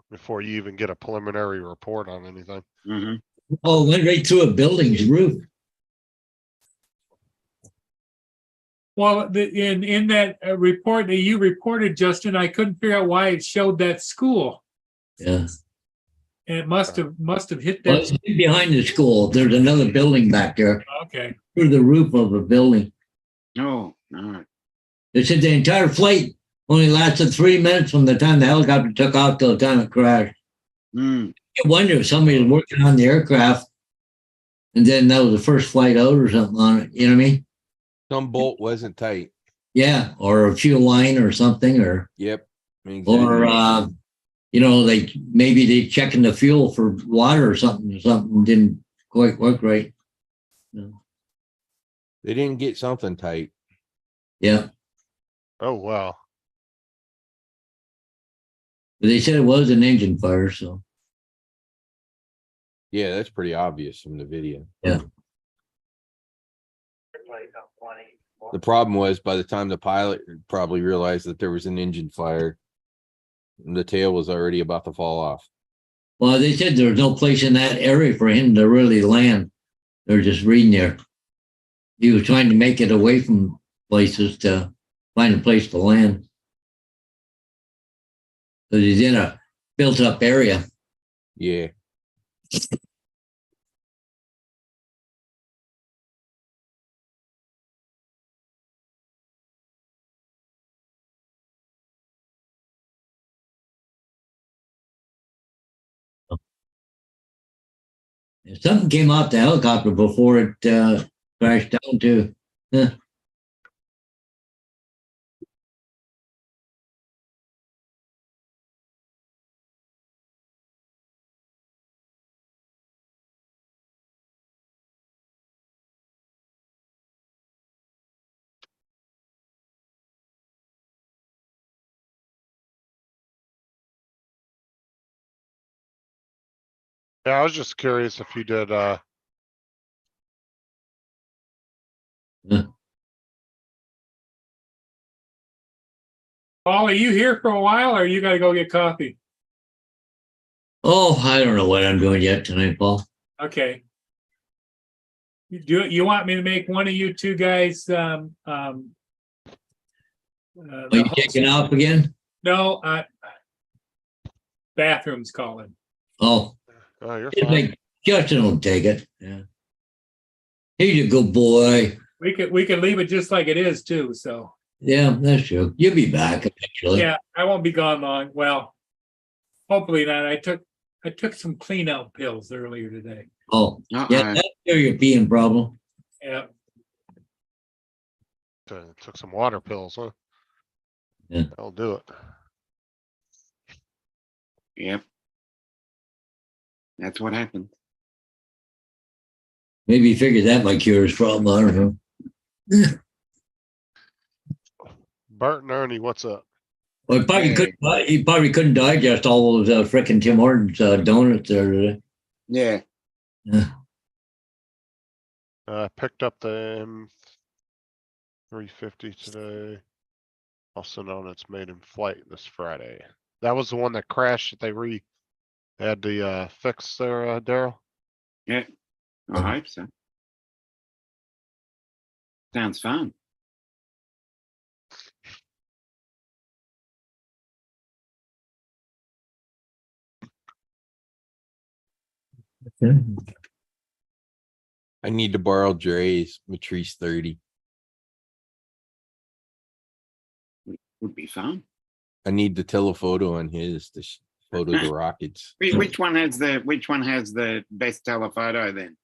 before you even get a preliminary report on anything. Hmm. Oh, it went right through a building's roof. Well, in that report that you reported, Justin, I couldn't figure out why it showed that school. Yeah. And it must have hit Well, that. it's behind the school. There's another building back there Okay. through the roof of a building. Oh, no. They said the entire flight only lasted 3 minutes from the time the helicopter took off till the time it crashed. Hmm. I wonder if somebody was working on the aircraft and then that was the first flight out or something on it. You know what I mean? Some bolt wasn't tight. Yeah. Or a fuel line or something or Yep. Exactly. maybe they checking the fuel for water or something didn't quite work right. They didn't get something tight. Yeah. Oh, wow. But they said it was an engine fire. So Yeah, that's pretty obvious from the video. Yeah. The problem was by the time the pilot probably realized that there was an engine fire, the tail was already about to fall off. well, they said there was no place in that area for him to really land. They're just reading there. He was trying to make it away from places to find a place to land. But he's in a built up area. Yeah, Something came off the helicopter before it crashed down too. Huh. Yeah, I was just curious if you did, Paul, are you here for a while or you gotta go get coffee? Oh, I don't know what I'm doing yet tonight, Paul. Okay. You want me to make one of you two guys, Are you taking off again? No, bathroom's calling. Oh, oh, you're just fine. make Justin will take it. Yeah. He's a good boy. We could leave it just like it is too, so. Yeah, that's true. You'll be back eventually. Yeah, I won't be gone long. Well, hopefully not. I took some clean out pills earlier today. Oh, Uh-oh. yeah, that's your European problem. Yeah, Took some water pills, huh? Yeah. I'll do it. Yep. That's what happened. Maybe he figured that might cure his problem. I don't know. Bert and Ernie, what's up? Well, he probably couldn't digest all those frickin' Tim Hortons donuts there today. Yeah. Yeah. I picked up the M350 today. Also known it's made in flight this Friday. That was the one that crashed that they had to fix there, Daryl? Yeah. I hope so. Sounds fun. I need to borrow Dre's Matrice 30. Would be fun. I need the telephoto on his to photo the rockets. Which one has the best telephoto then?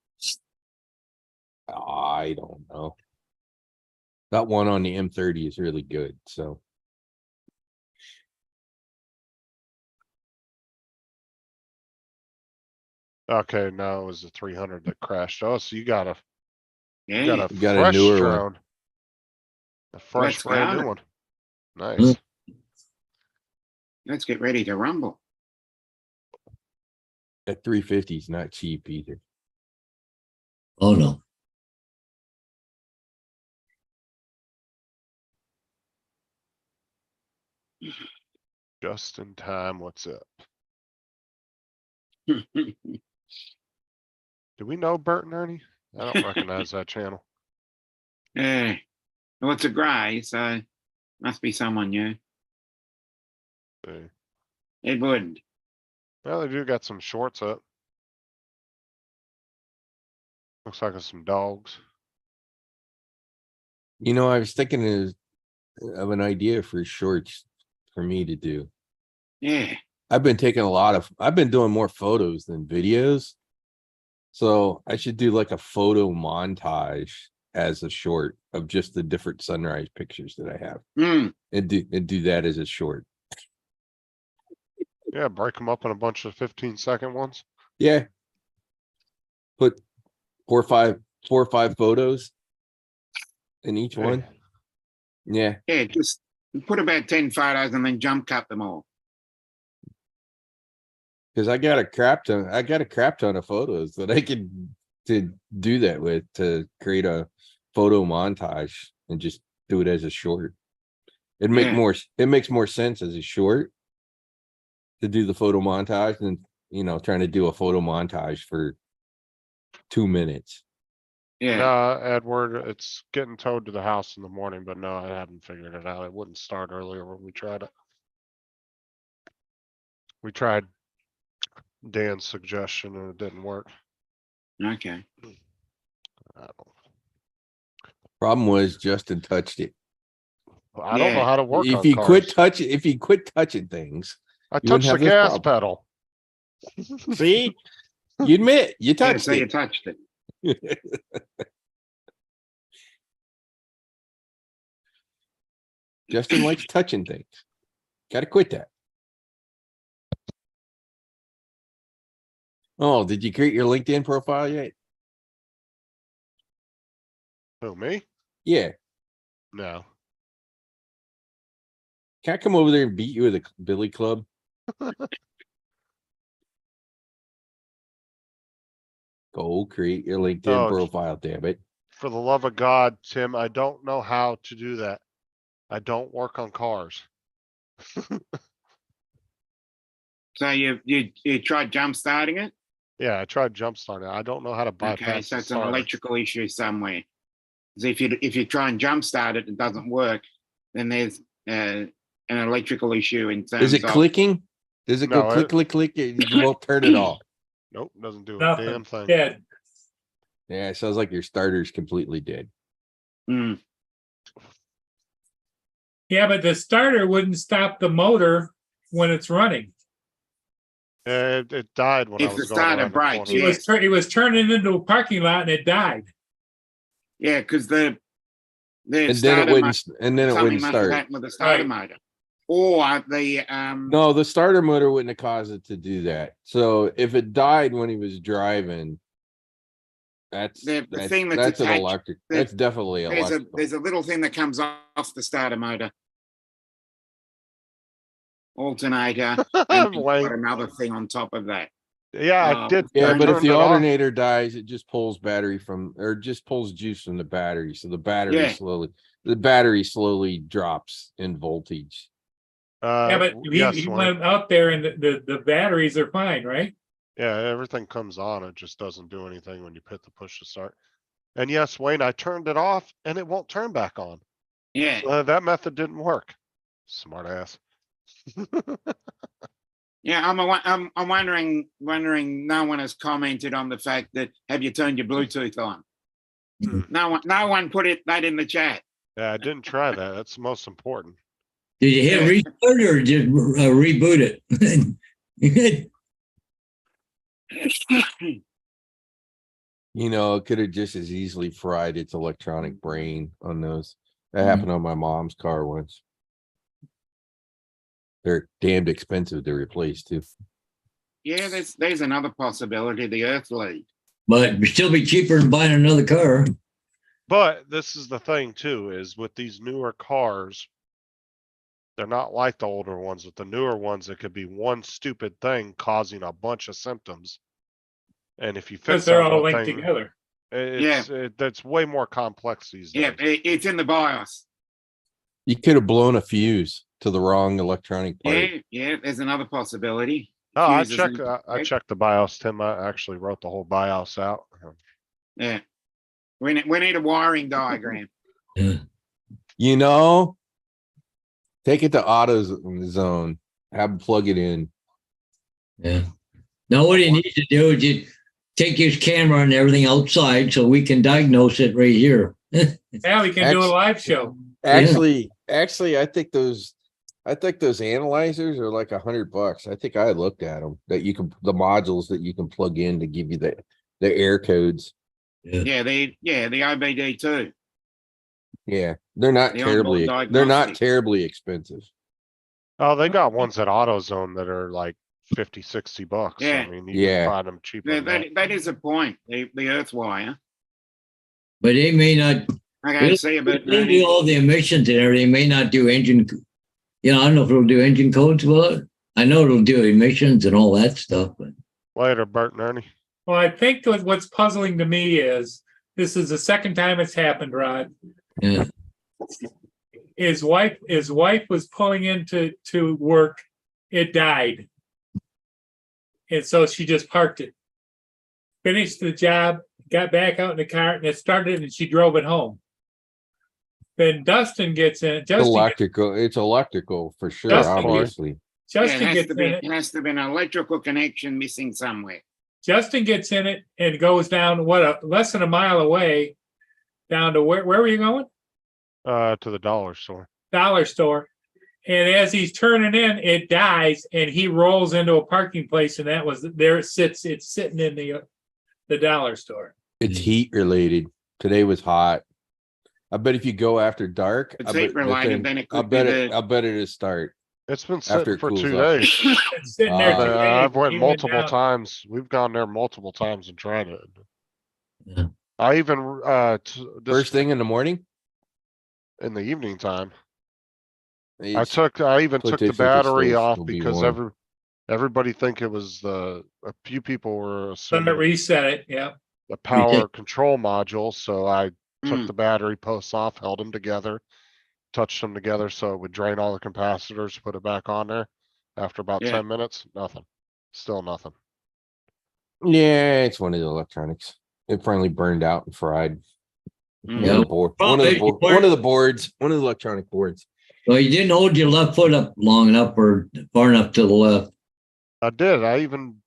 I don't know. That one on the M30 is really good, so. Okay, no, it was the 300 that crashed. Oh, so you got a Yeah. got a You got a fresh newer one. drone. A fresh Let's brand go. new one. Nice. Let's get ready to rumble. That 350 is not cheap either. Oh, no. Just in time, what's up? Do we know Bert and Ernie? I don't recognize that channel. Yeah. Well, it's a grey, so must be someone new. See. It would. Well, they do got some shorts up. Looks like it's some dogs. You know, I was thinking of an idea for shorts for me to do. Yeah. I've been doing more photos than videos. So I should do like a photo montage as a short of just the different sunrise pictures that I have Mm. and do that as a short. Yeah, break them up in a bunch of 15-second ones. Yeah. Put 4 or 5 photos in each Hey, one. Yeah. Yeah, just put about 10 photos and then jump cut them all. Cause I got a crap ton of photos that I could to do that with to create a photo montage and just do it as a short. It makes more sense as a short to do the photo montage than, trying to do a photo montage for 2 minutes. Yeah. no, Edward, it's getting towed to the house in the morning, but no, I haven't figured it out. It wouldn't start earlier when we tried it. We tried Dan's suggestion and it didn't work. Okay. I don't, Problem was Justin touched it. I don't know Yeah. how to work If on you quit cars. touching, if you quit touching things, I you wouldn't touched the have this gas problem. pedal. see? You admit, you Yeah, touched so you it. touched it. Justin likes touching things. Gotta quit that. Oh, did you create your LinkedIn profile yet? Who, me? Yeah. No. Can I come over there and beat you with a billy club? Go create your LinkedIn Oh, profile, damn it. For the love of God, Tim, I don't know how to do that. I don't work on cars. So you tried jump starting it? Yeah, I tried jump starting. I don't know how to Okay, bypass so the it's an starter. electrical issue somewhere. 'Cause if you try and jump start it, it doesn't work. Then there's an electrical issue in terms Is it of clicking? Does it go No, click, click, click? You won't turn it off. Nope, doesn't do a Nothing. damn thing. Dead. Yeah, it sounds like your starter's completely dead. Mm, Yeah, but the starter wouldn't stop the motor when it's running. It died when I If the was going starter around the breaks, corner. yeah. It was turning into a parking lot and it died. yeah, because the And then it starter wouldn't, and then it something wouldn't must have start. happened with the starter Right. motor, or the No, the starter motor wouldn't have caused it to do that. So if it died when he was driving, that's, The that's, thing that's that's an attached- electric, the- that's definitely electrical. there's a little thing that comes off the starter motor. Alternator, and you've Wait, got another thing on top of that. yeah, I Oh, did. Yeah, I but if turned the it off. alternator dies, it just pulls battery from, or just pulls juice from the battery. So the battery Yeah. slowly drops in voltage. Yeah, but Yes, he Wayne. went out there and the batteries are fine, right? Yeah, everything comes on. It just doesn't do anything when you hit the push to start. And yes, Wayne, I turned it off and it won't turn back on. Yeah, That method didn't work. Smart ass. yeah. I'm wondering. No one has commented on the fact that have you turned your Bluetooth on? Hmm. No one put that in the chat. Yeah, I didn't try that. That's the most important. Did you hit restart or just reboot it? You know, it could have just as easily fried its electronic brain on those. That Mhm. happened on my mom's car once. They're damned expensive to replace too. Yeah, there's another possibility. The Earth lead. But it'd still be cheaper than buying another car. But this is the thing too, is with these newer cars, they're not like the older ones. With the newer ones, it could be one stupid thing causing a bunch of symptoms. And if you Because fix they're that all one linked thing, together. that's way more complex these Yeah, days. it's in the BIOS. You could have blown a fuse to the wrong electronic part. Yeah. There's another possibility. Oh, I Fuses checked, in- I checked the BIOS, Tim. I actually wrote the whole BIOS out. Yeah, we need a wiring diagram. You know, take it to AutoZone, have them plug it in. Yeah. Now what he needs to do is just take his camera and everything outside so we can diagnose it right here. Yeah, we can do a live show. Actually, I think those analyzers are like $100. I think I looked at them, that you can, the modules that you can plug in to give you the air codes. Yeah, the OBD too. Yeah, they're not The onboard they're not diagnostic. terribly expensive. Oh, they got ones at AutoZone that are like 50, 60 bucks. Yeah. I mean, you Yeah. can find them cheaper Yeah, than that. that is a point. The Earth wire. But they may not Okay, see you, but they'll do all the emissions and everything, may not do engine. You know, I don't know if it'll do engine codes well. I know it'll do emissions and all that stuff, but Later, Bert and Ernie. Well, I think what's puzzling to me is this is the second time it's happened, Rod. yeah. His wife was pulling into work. It died. And so she just parked it. Finished the job, got back out in the car, and it started and she drove it home. Then Dustin gets in. It's electrical for sure, Dustin- obviously. Yeah, Justin it has gets to in be, it. it has to be an electrical connection missing somewhere. Justin gets in it and goes down, less than a mile away, down to where were you going? To the dollar store. Dollar store. And as he's turning in, it dies and he rolls into a parking place and it's sitting in the dollar store. It's heat related. Today was hot. I bet if you go after dark, It's heat related, then it I'll could be bet it, the, I'll bet it is start. It's been After sitting it for cools 2 off. days. It's sitting there. Ah. 2 days, I've went he multiple down. times. We've gone there multiple times and tried it. Yeah. I even, First thing in the morning. in the evening time, I It's- even took the quotation battery still off will be because warm. everybody think it was a few people were Let assuming it reset it, yeah. the power control module, so I took Mm. the battery posts off, held them together, touched them together so it would drain all the capacitors, put it back on there. After about Yeah. 10 minutes, nothing. Still nothing. Yeah, it's one of the electronics. It finally burned out and fried. Mm. One of the board, one of the board, one of the boards, one of the electronic boards. Well, you didn't hold your left foot up long enough or far enough to the left. I did. I even,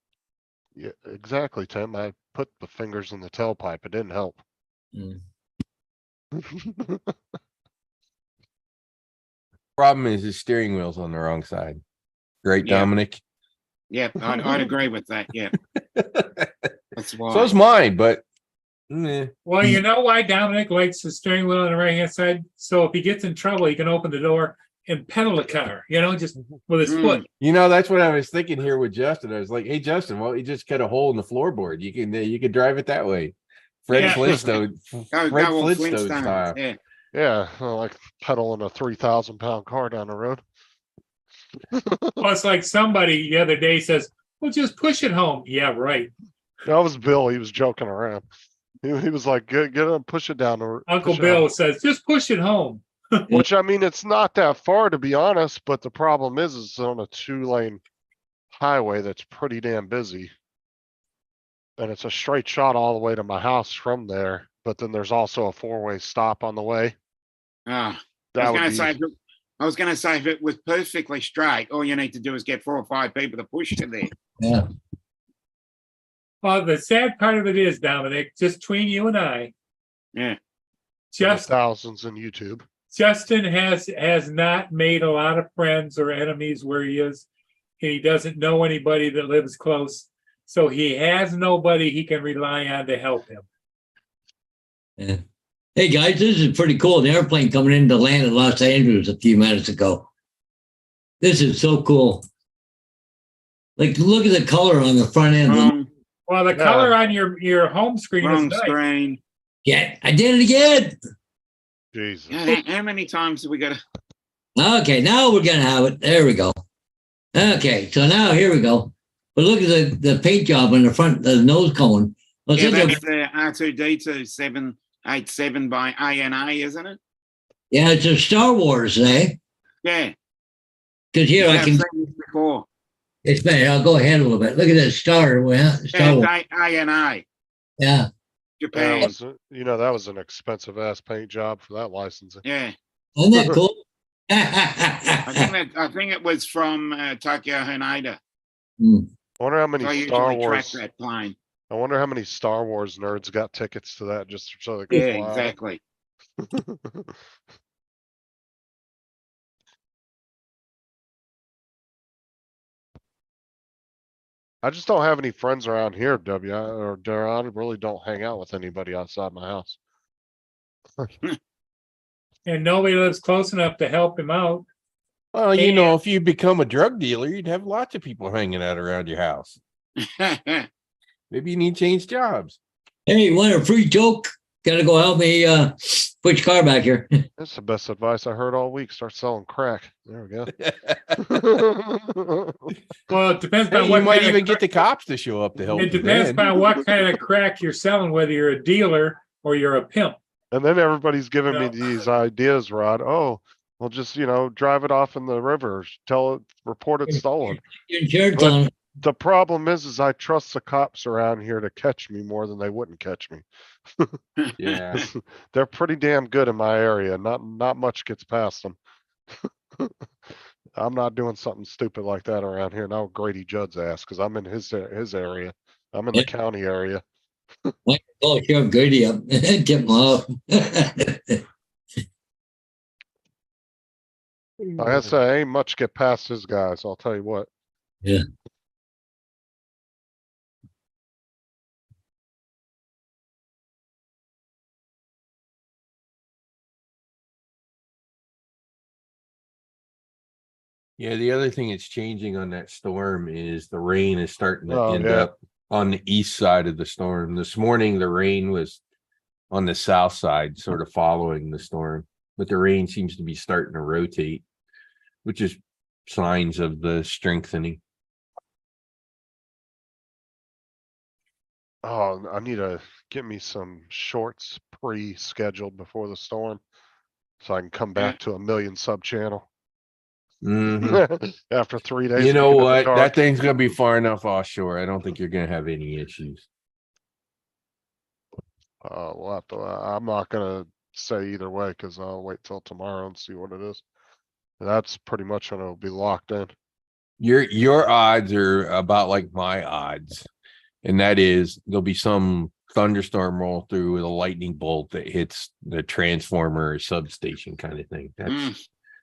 yeah, exactly, Tim. I put the fingers in the tailpipe. It didn't help. Mm. Problem is his steering wheel's on the wrong side. Right, Yeah. Dominic? yeah, I'd agree with that, yeah. That's why. So is mine, but. Meh. Well, you know why Dominic likes the steering wheel on the right-hand side? So if he gets in trouble, he can open the door and pedal the car, just with his Mm. foot. You know, that's what I was thinking here with Justin. I was like, hey, Justin, well, you just cut a hole in the floorboard. You can drive it that way. Fred Yeah. Flintstone, Go, Fred go on Flintstone Flintstones, style. yeah. Yeah, like pedaling a 3,000-pound car down the road. Well, it's like somebody the other day says, well, just push it home. Yeah, right. That was Bill. He was joking around. He was like, get up, push it down. Uncle push it Bill home." says, just push it home. Which, I mean, it's not that far to be honest, but the problem is it's on a 2-lane highway that's pretty damn busy. And it's a straight shot all the way to my house from there, but then there's also a 4-way stop on the way. Ah, That would be, I was gonna say if it was perfectly straight, all you need to do is get 4 or 5 people to push to there. Yeah. Well, the sad part of it is, Dominic, just between you and I, Yeah, thousands in YouTube. Justin has not made a lot of friends or enemies where he is. He doesn't know anybody that lives close. So he has nobody he can rely on to help him. Yeah. Hey guys, this is pretty cool. The airplane coming into land in Los Angeles a few minutes ago. This is so cool. Like, look at the color on the front end. wrong, Well, the Yeah. color on your home screen is wrong nice. screen. Yeah, I did it again. Jesus. How many times have we got to? Okay, now we're gonna have it. There we go. Okay, so now here we go. But look at the paint job on the front, the nose cone. Well, Yeah, since that's the R2D2 787 by ANA, isn't it? yeah, it's a Star Wars, eh? Yeah. Because here I I've can. seen this before. It's better. I'll go ahead a little bit. Look at that star. Well, Star Wars. Yeah, ANA, Yeah. That Japan. was, that was an expensive ass paint job for that licensing. Yeah, Isn't that cool? I think it was from Tokyo Haneda. Hmm. I wonder how many I Star usually track Wars. that plane. I wonder how many Star Wars nerds got tickets to that just so they could Yeah, fly. exactly. I just don't have any friends around here, or Darren. I really don't hang out with anybody outside my house. And nobody lives close enough to help him out. Well, you know, if you become a drug dealer, you'd have lots of people hanging out around your house. Maybe you need to change jobs. Hey, you want a free joke? Gotta go help me push car back here. That's the best advice I heard all week. Start selling crack. There we go. Well, it depends Hey, on you what might kind of even get the cops to show up to help. It you depends then. on what kind of crack you're selling, whether you're a dealer or you're a pimp. And then everybody's giving me No. these ideas, Rod. Oh, well, just, drive it off in the river, report it stolen. Your insurance But- on it. The problem is I trust the cops around here to catch me more than they wouldn't catch me. Yeah. They're pretty damn good in my area. Not much gets past them. I'm not doing something stupid like that around here. Now Grady Judd's ass, cause I'm in his area. I'm in the Yeah. county area. Oh, Sheriff Grady up, get him off. Like I say, ain't much get past his guys, I'll tell you what. Yeah. Yeah, the other thing that's changing on that storm is the rain is starting to Oh, end yeah. up on the east side of the storm. This morning, the rain was on the south side, sort of following the storm, but the rain seems to be starting to rotate, which is signs of the strengthening. Oh, I need to get me some shorts pre-scheduled before the storm. So I can come back to a million sub channel. Mhm. After 3 days. You of know being in the what? That dark. thing's gonna be far enough offshore. I don't think you're gonna have any issues. We'll have to, I'm not gonna say either way, cause I'll wait till tomorrow and see what it is. That's pretty much when it'll be locked in. Your odds are about like my odds. And that is there'll be some thunderstorm roll through with a lightning bolt that hits the transformer or substation kind of thing.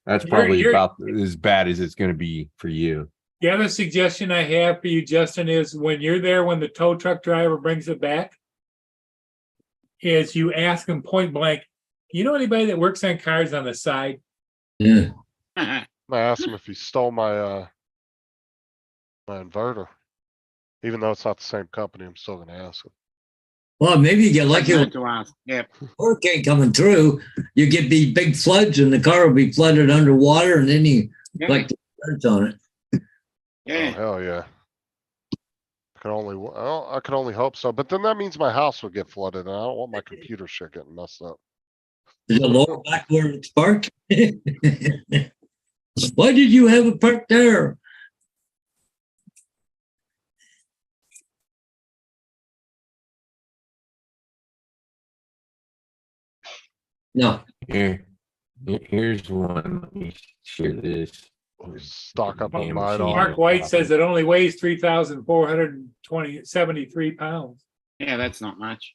That's probably You're- about as bad as it's gonna be for you. The other suggestion I have for you, Justin, is when you're there, when the tow truck driver brings it back, is you ask him point blank, you know anybody that works on cars on the side? Yeah. I asked him if he stole my, my inverter. Even though it's not the same company, I'm still gonna ask him. Well, maybe you get lucky with to ask. Yeah. hurricane coming through. You get these big floods and the car will be flooded underwater and then you Yeah. like the birds on it. Oh, Yeah. hell yeah. Well, I can only hope so, but then that means my house will get flooded and I don't want my computer shit getting messed up. Is it lower back where it's parked? Why did you have it parked there? No. Here's one. Let me share this. Stock up on Damn mine. machine. Mark White says it only weighs 3,473 pounds. Yeah, that's not much.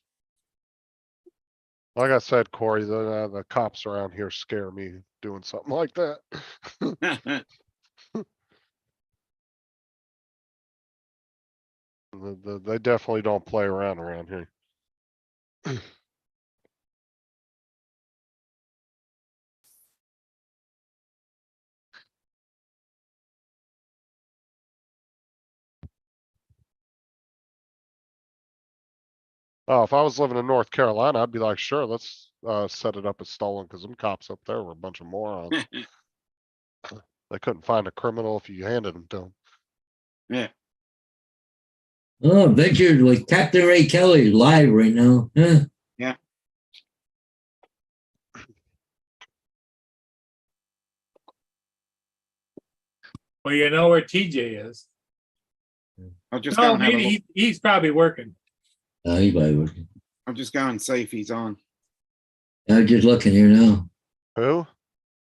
Like I said, Corey, the cops around here scare me doing something like that. They definitely don't play around here. Oh, if I was living in North Carolina, I'd be like, sure, let's set it up as stolen, cause them cops up there were a bunch of morons. They couldn't find a criminal if you handed them to them. Yeah. Oh, Adventures with Captain Ray Kelly live right now. Huh? Well, you know where TJ is. I'll just go No, and have a look. maybe he's probably working. He's probably working. I'll just go and see if he's on. I'm just looking here now. Who?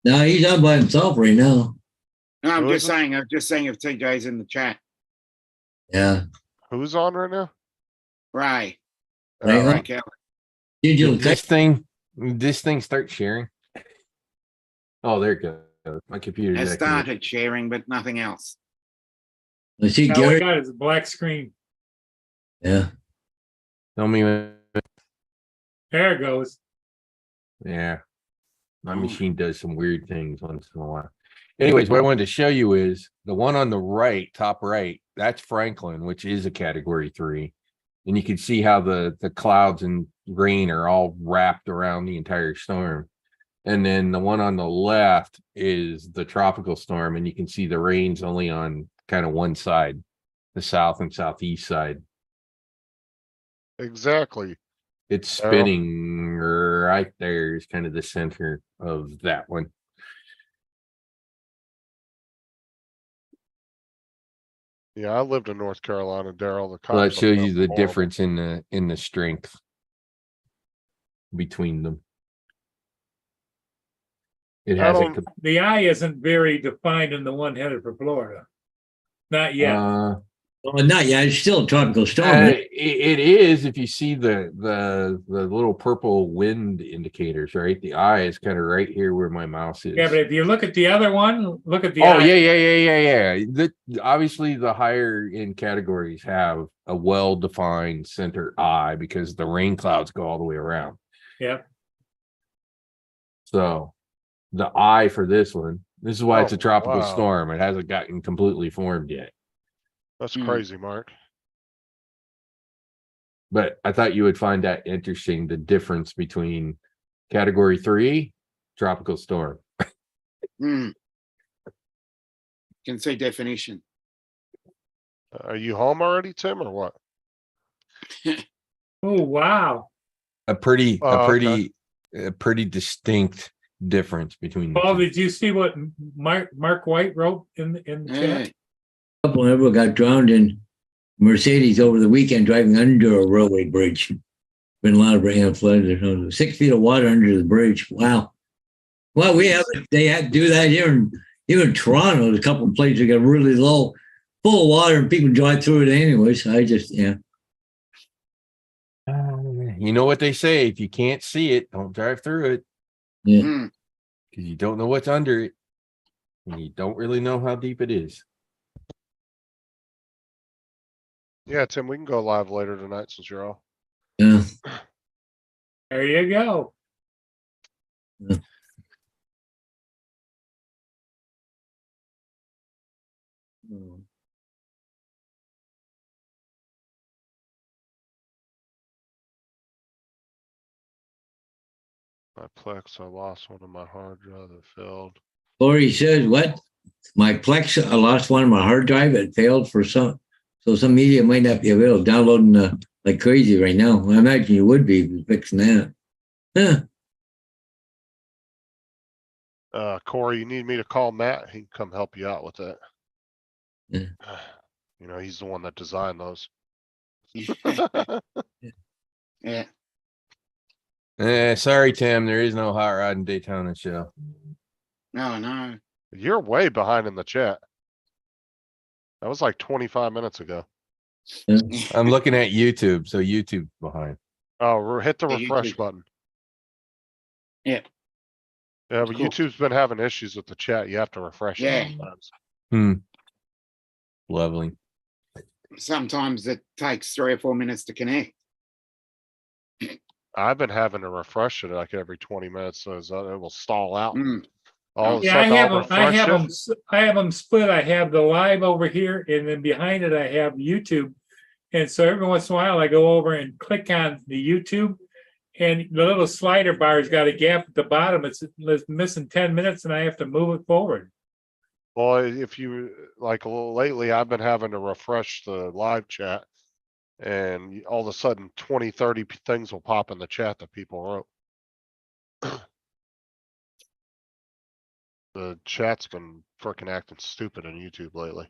No, he's on by himself right now. No, I'm Who just is it? saying. I'm just saying if TJ's in the chat. Yeah. Who's on right now? Ray. Ray, Ray Kelly. Digital Did text. this thing start sharing? Oh, there it goes. My computer. Has started sharing, but nothing else. I see All we Gary. got is a black screen. Yeah. Tell me when. There it goes. Yeah. My Oh. machine does some weird things once in a while. Anyways, what I wanted to show you is the one on the right, top right, that's Franklin, which is a category 3. And you can see how the clouds and rain are all wrapped around the entire storm. And then the one on the left is the tropical storm, and you can see the rain's only on kind of one side, the south and southeast side. Exactly. It's Oh. spinning right there is kind of the center of that one. Yeah, I lived in North Carolina, Daryl. The So that cops. up shows there you were the horrible. difference in the strength between them. It I has a, don't- The eye isn't very defined in the one headed for Florida. Not yet. Well, not yet. It's still a tropical storm. it is if you see the little purple wind indicators, right? The eye is kind of right here where my mouse is. Yeah, but if you look at the other one, look at the Oh eye. yeah. Obviously, the higher in categories have a well-defined center eye because the rain clouds go all the way around. Yeah. So the eye for this one, this is why it's a Oh, tropical wow. storm. It hasn't gotten completely formed yet. That's Hmm. crazy, Mark. But I thought you would find that interesting, the difference between category 3, tropical storm. Hmm. Can see definition. Are you home already, Tim, or what? Oh, wow. A pretty, Oh, okay. a pretty distinct difference between the Paul, two. did you see what Mark White wrote in the Yeah. chat? A couple of people got drowned in Mercedes over the weekend driving under a railway bridge. Been a lot of rain and floods. There's 6 feet of water under the bridge. Wow. Well, they had to do that here in Toronto. There's a couple of places that got really low, full of water, and people drive through it anyways. Yeah. You know what they say, if you can't see it, don't drive through it Yeah. Hmm. because you don't know what's under it. And you don't really know how deep it is. Yeah, Tim, we can go live later tonight since you're off. Yeah. There you go. My Plex, I lost one of my hard drive that failed. Lori says, what? My Plex, I lost one of my hard drive. It failed for some media might not be available. Downloading like crazy right now. I imagine you would be fixing that. Huh. Corey, you need me to call Matt? He can come help you out with that. Yeah. You know, he's the one that designed those. Yeah. Sorry, Tim, there is no hot rod in Daytona show. No. You're way behind in the chat. That was like 25 minutes ago. I'm looking at YouTube, so YouTube's behind. Oh, hit the Yeah, refresh YouTube. button. Yeah. Yeah, but Cool. YouTube's been having issues with the chat. You have to refresh Yeah. it sometimes. Lovely. Sometimes it takes 3 or 4 minutes to connect. I've been having to refresh it like every 20 minutes, so it will stall out. Hmm. All of a Yeah, I sudden, have I'll them. I have refresh them. it. I have them split. I have the live over here, and then behind it, I have YouTube. And so every once in a while, I go over and click on the YouTube, and the little slider bar's got a gap at the bottom. It's missing 10 minutes, and I have to move it forward. Well, if you like a little lately, I've been having to refresh the live chat. And all of a sudden 20, 30 things will pop in the chat that people wrote. The chat's been freaking acting stupid on YouTube lately.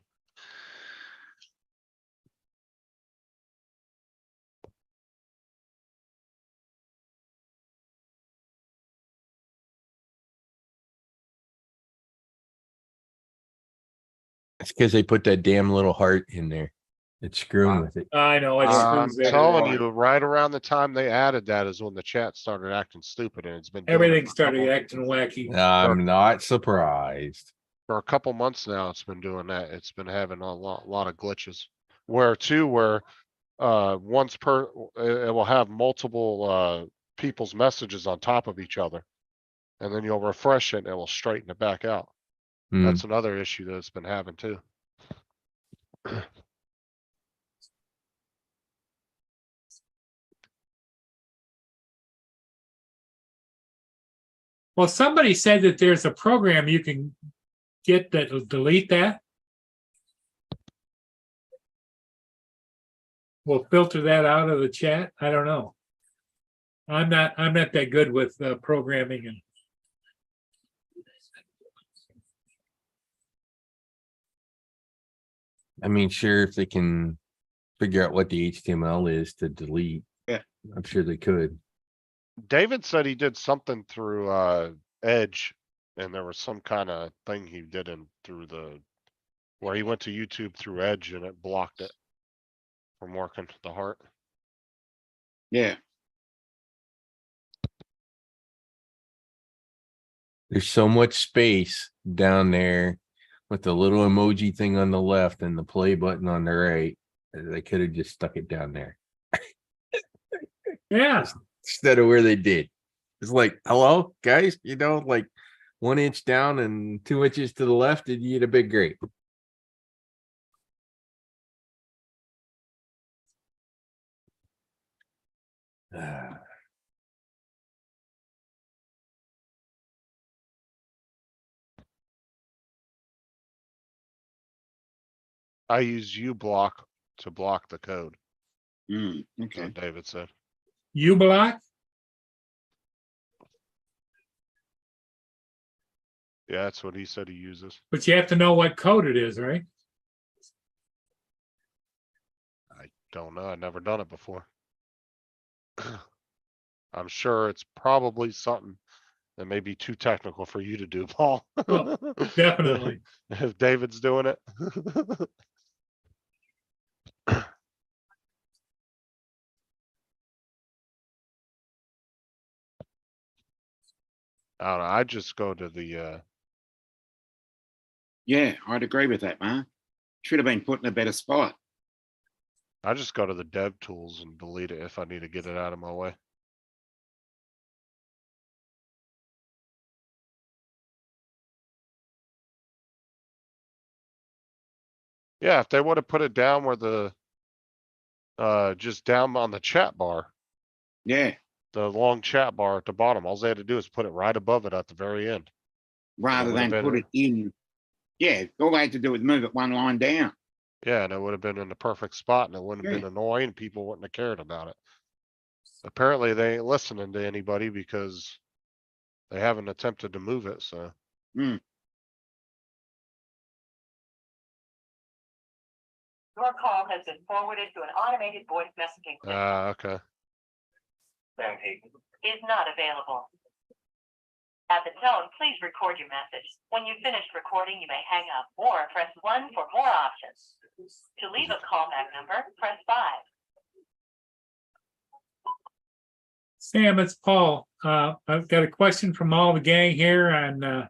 It's because they put that damn little heart in there. It's screwing with it. I know it I'm screws telling everything. you, right around the time they added that is when the chat started acting stupid, and it's been doing it Everything for a started couple- acting wacky. I'm not surprised. For a couple months now. It's been doing that. It's been having a lot of glitches. Where once per it will have multiple people's messages on top of each other, and then you'll refresh it and it will straighten it back out. Hmm. That's another issue that it's been having too. Well, somebody said that there's a program you can get that'll delete that. We'll filter that out of the chat. I don't know. I'm not that good with programming and I mean, sure, if they can figure out what the HTML is to delete. Yeah. I'm sure they could. David said he did something through Edge and there was some kind of thing he did through where he went to YouTube through Edge and it blocked it from working the heart. Yeah. There's so much space down there with the little emoji thing on the left and the play button on the right. They could have just stuck it down there Yeah. instead of where they did. It's like, hello, guys, like 1 inch down and 2 inches to the left, and you get a big grape. I use uBlock to block the code, Mm, so okay. David said. U block? Yeah, that's what he said he uses. But you have to know what code it is, right? I don't know. I've never done it before. I'm sure it's probably something that may be too technical for you to do, Paul. Well, definitely. If David's doing it. I don't know. I just go to the, Yeah, I'd agree with that, man. Should have been put in a better spot. I just go to the dev tools and delete it if I need to get it out of my way. Yeah, if they would have put it down where just down on the chat bar, Yeah, the long chat bar at the bottom, all they had to do is put it right above it at the very end. rather would've than been put a- it in. Yeah, all they had to do was move it one line down. Yeah, and it would have been in the perfect spot and it wouldn't have Yeah. been annoying. People wouldn't have cared about it. Apparently they ain't listening to anybody because they haven't attempted to move it, so. Your call has been forwarded to an automated voice messaging system. Okay. Is not available. At the tone, please record your message. When you've finished recording, you may hang up or press 1 for more options. To leave a callback number, press 5. Sam, it's Paul. I've got a question from all the gang here on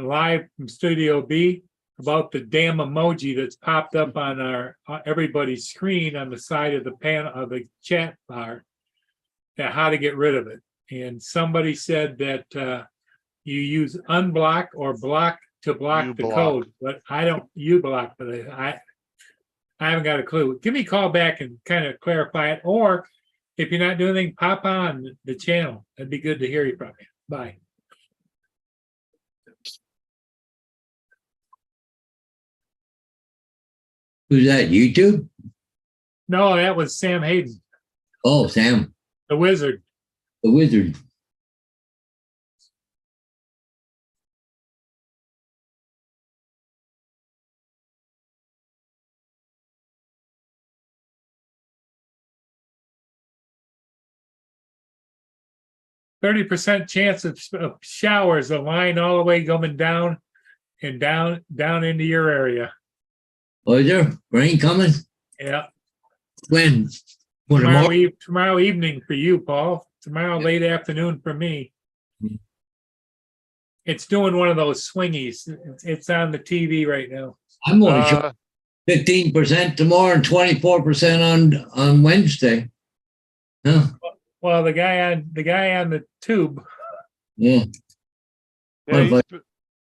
live from Studio B about the damn emoji that's popped up on our everybody's screen on the side of the panel of the chat bar. And how to get rid of it. And somebody said that you use unblock or block to block the uBlock. code, but I don't uBlock, but I haven't got a clue. Give me a call back and kind of clarify it, or if you're not doing anything, pop on the channel. That'd be good to hear you from you. Bye. Who's that? YouTube? No, that was Sam Hayden, Oh, Sam, the wizard. the wizard. %30 chance of showers, a line all the way coming down and down into your area. Oh, is there rain coming? Yeah. When? When Tomorrow, tomorrow? tomorrow evening for you, Paul. Tomorrow late afternoon for me. Hmm. It's doing one of those swingies. It's on the TV right now. I'm only sure Uh, 15% tomorrow and 24% on Wednesday. Huh? Well, the guy on the tube. Yeah. yeah, What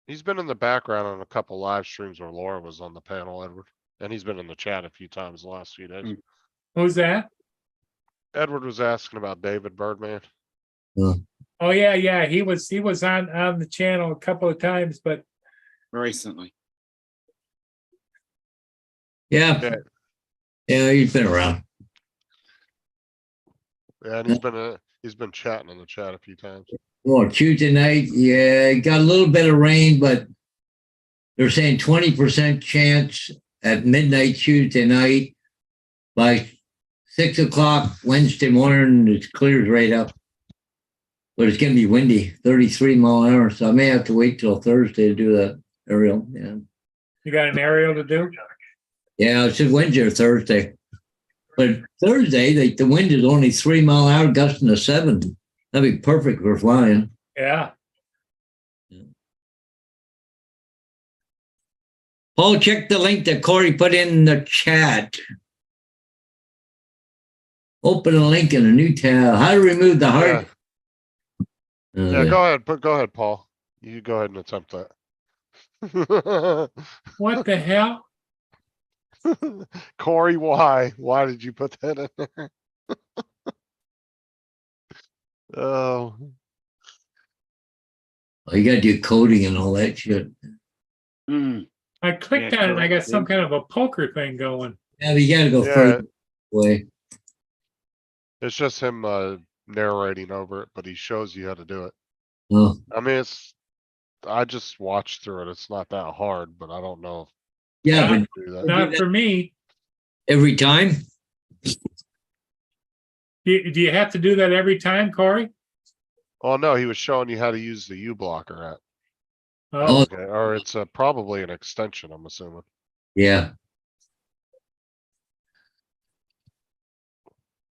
he's been in the background on a couple live streams where Laura was on the panel, Edward. And he's been in the chat a few times the last few days. Who's that? Edward was asking about David Birdman. Oh yeah. He was on the channel a couple of times, but Recently. Yeah. Yeah. Yeah, he's been around. Yeah, and he's been chatting in the chat a few times. Well, Tuesday night, yeah, got a little bit of rain, but they're saying 20% chance at midnight Tuesday night. By 6 o'clock Wednesday morning, it clears right up. but it's gonna be windy, 33 mile an hour, so I may have to wait till Thursday to do that aerial, yeah. You got an aerial to do? Yeah, it's just Wednesday or Thursday. But Thursday, the wind is only 3 mile an hour, gusting to 7. That'd be perfect for flying. Yeah. Paul, check the link that Corey put in the chat. Open a link in a new tab. How to remove the heart. Yeah, go ahead, Paul. You go ahead and attempt that. What the hell? Corey, why? Why did you put that in there? Oh, You gotta do coding and all that shit. Hmm. I clicked Yeah, on it and I got correct. some kind of a poker thing going. Yeah, but you gotta go Yeah. further away. it's just him narrating over it, but he shows you how to do it. Oh, I mean, I just watched through it. It's not that hard, but I don't know if yeah, Yeah. I but can do that. Not for me. every time? Do you have to do that every time, Corey? Oh, no, he was showing you how to use the U blocker app. Oh, Okay, or it's probably an extension, I'm assuming. Yeah.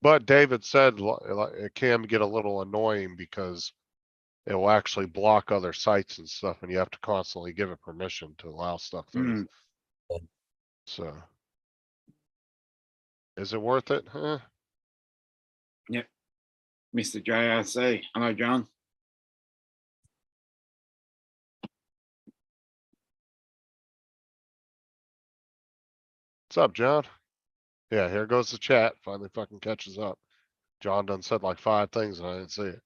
But David said it can get a little annoying because it will actually block other sites and stuff, and you have to constantly give it permission to allow stuff through. So. Is it worth it? Huh? Mr. JRC. Hello, John. What's up, John? Yeah, here goes the chat. Finally fucking catches up. John done said like 5 things and I didn't see it.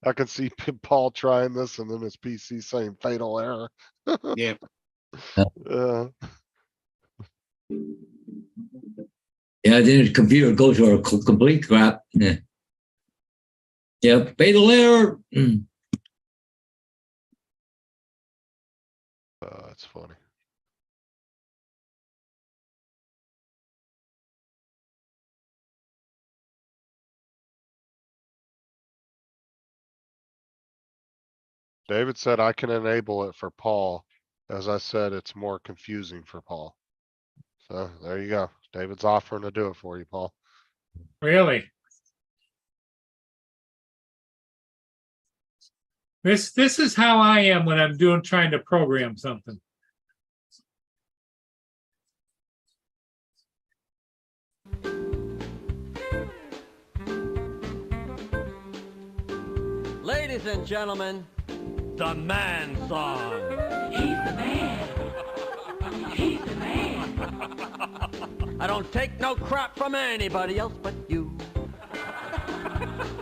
I can see Paul trying this and then his PC saying fatal error. Yeah. Yeah, then the computer goes to a complete crap. Yeah. Yep, fatal error. That's funny. David said I can enable it for Paul. As I said, it's more confusing for Paul. So there you go. David's offering to do it for you, Paul. really? This is how I am when I'm trying to program something. Ladies and gentlemen, the man song. He's the man. He's the man. I don't take no crap from anybody else but you.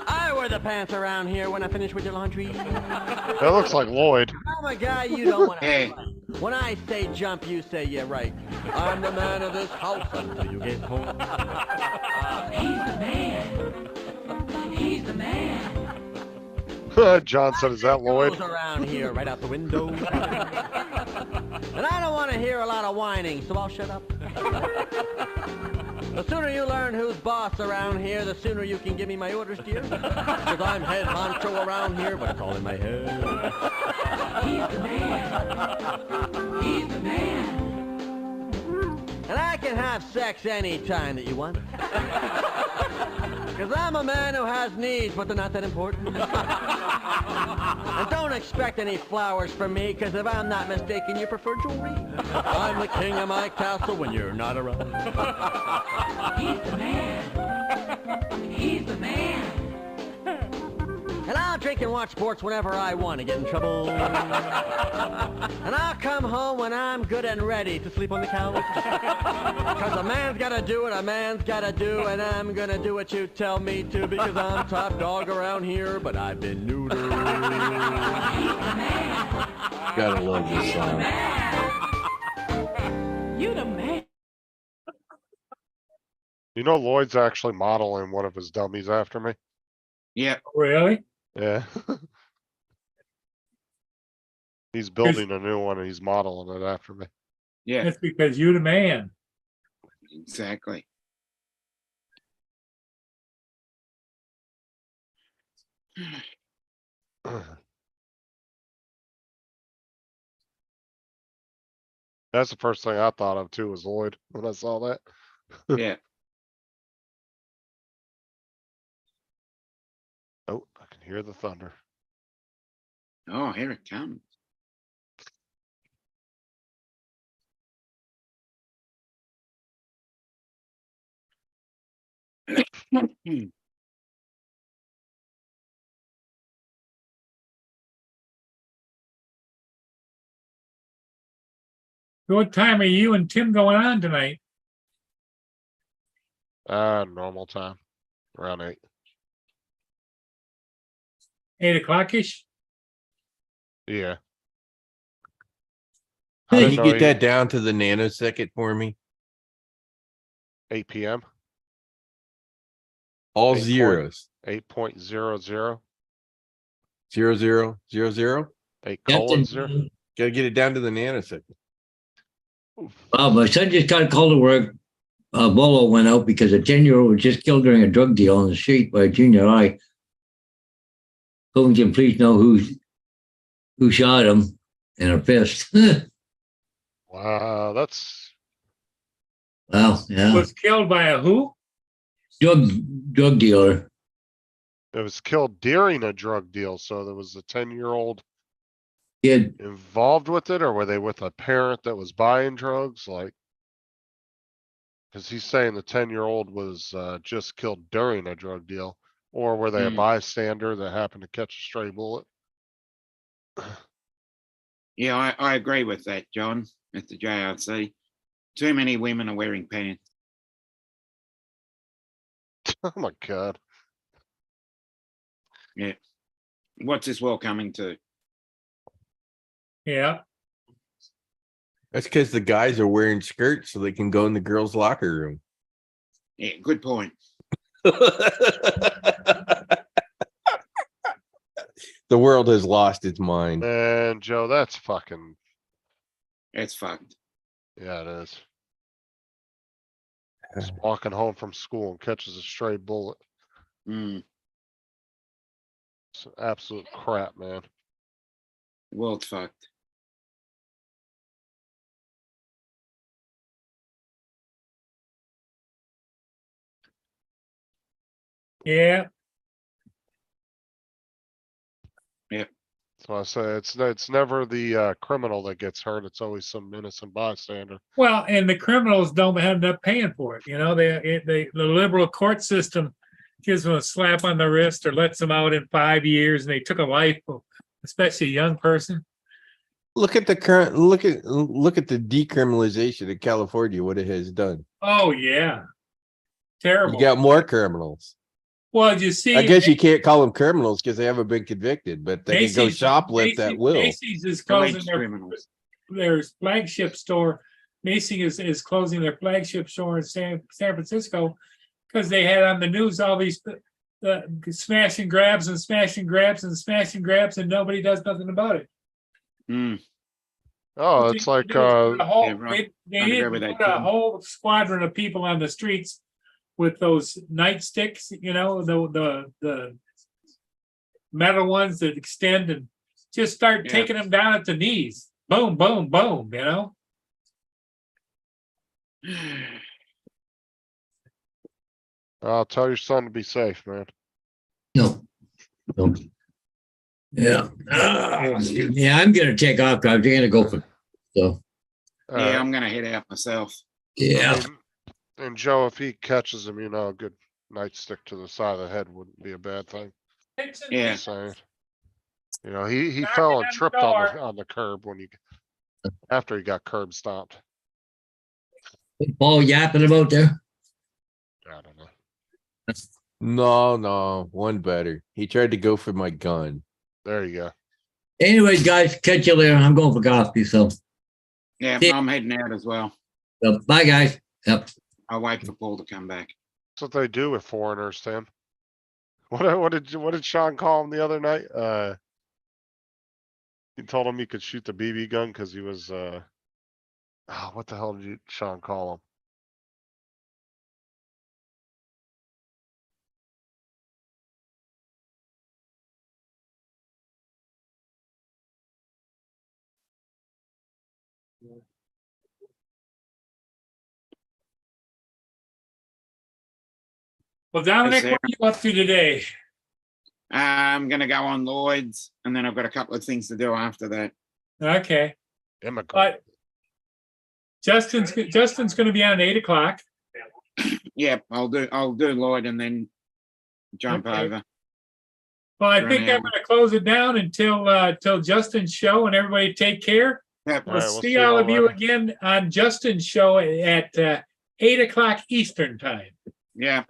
I wear the pants around here when I finish with your laundry. That looks like Lloyd. I'm a guy you don't want to Hey. fight. When I say jump, you say yeah right. I'm the man of this house until you get home. He's the man. He's the man. John said, is that Lloyd? Goes around here right out the window. And I don't want to hear a lot of whining, so I'll shut up. The sooner you learn who's boss around here, the sooner you can give me my orders, dear. Because I'm head honcho around here, but it's all in my head. He's the man. He's the man. And I can have sex any time that you want. Because I'm a man who has needs, but they're not that important. And don't expect any flowers from me, because if I'm not mistaken, you prefer jewelry. I'm the king of my castle when you're not around. He's the man. He's the man. And I'll drink and watch sports whenever I want to get in trouble. And I'll come home when I'm good and ready to sleep on the couch. Because a man's gotta do what a man's gotta do, and I'm gonna do what you tell me to, because I'm top dog around here, but I've been neutered. Gotta love this song. You the man. You know, Lloyd's actually modeling one of his dummies after me. Yeah. Really? Yeah. He's building a new one and he's modeling it after me. Yeah. That's because you the man. Exactly. That's the first thing I thought of too, was Lloyd, when I saw that. Yeah. Oh, I can hear the thunder. Oh, here it comes. What time are you and Tim going on tonight? Normal time, around 8. 8 o'clock-ish? Yeah. I Can didn't you know get he- that down to the nanosecond for me? 8 PM, All 8 point- zeros. 8.00, 0000. 8:0. Gotta get it down to the nanosecond. My son just got called to work. Bolo went out because a 10-year-old was just killed during a drug deal on the street by a junior high. Covington police know who shot him and are pissed. Wow, that's Wow, yeah. Was killed by a who? Drug dealer. it was killed during a drug deal, so there was a 10-year-old Kid. involved with it, or were they with a parent that was buying drugs? Like, cause he's saying the 10-year-old was just killed during a drug deal, or were they a Hmm. bystander that happened to catch a stray bullet? Yeah, I agree with that, John, at the JRC. Too many women are wearing pants. Oh my God. Yeah. What's this world coming to? Yeah. That's because the guys are wearing skirts so they can go in the girls' locker room. Yeah, good point. The world has lost its mind. Man, Joe, that's fucking, It's fucked. yeah, it is. Just walking home from school and catches a stray bullet. Mm, It's absolute crap, man. the world's fucked. Yeah. So I say it's never the criminal that gets hurt. It's always some innocent bystander. Well, and the criminals don't end up paying for it. You know, the liberal court system gives them a slap on the wrist or lets them out in 5 years, and they took a life, especially a young person. Look at the current look at the decriminalization of California, what it has done. Oh yeah, terrible. You got more criminals. Well, you see, I guess you can't call them criminals because they haven't been convicted, but they can go shoplift at will. Macy's is closing Alleged their criminals. flagship store. Macy's is closing their flagship store in San Francisco because they had on the news all these smash and grabs and smash and grabs and smash and grabs, and nobody does nothing about it. Mm, Oh, What it's they like do is put a whole- Yeah, right. they I agree didn't with that, put a too. whole squadron of people on the streets with those nightsticks, you know, the metal ones that extend and just start Yeah. taking them down at the knees. Boom, boom, boom, you know? I'll tell your son to be safe, man. No. Yeah. Yeah, I'm gonna take off. I'm gonna go for so yeah, I'm gonna head out myself. yeah. And Joe, if he catches him, you know, a good nightstick to the side of the head wouldn't be a bad thing. Yeah. Just saying. You know, he Knocking fell on and the tripped door. on the curb when after he got curb stomped. Paul yapping about there. I don't know. No, one better. He tried to go for my gun. There you go. Anyways, guys, catch you later. I'm going for coffee. So Yeah, Yeah. I'm heading out as well. bye guys. Yep. I'll wait for Paul to come back. That's what they do with foreigners, Tim. What did Sean call him the other night? He told him he could shoot the BB gun because he was what the hell did Sean call him? Well, Dominic, there- what are you up to today? I'm gonna go on Lloyd's, and then I've got a couple of things to do after that. Okay, Immigrant. but Justin's going to be on at 8 o'clock. Yep, I'll do Lloyd and then jump Okay. over. Well, I Right think now. I'm going to close it down until Justin's show, and everybody take care. Yep. All We'll right, we'll see see all y'all of you later. again on Justin's show at 8 o'clock Eastern time. Yeah.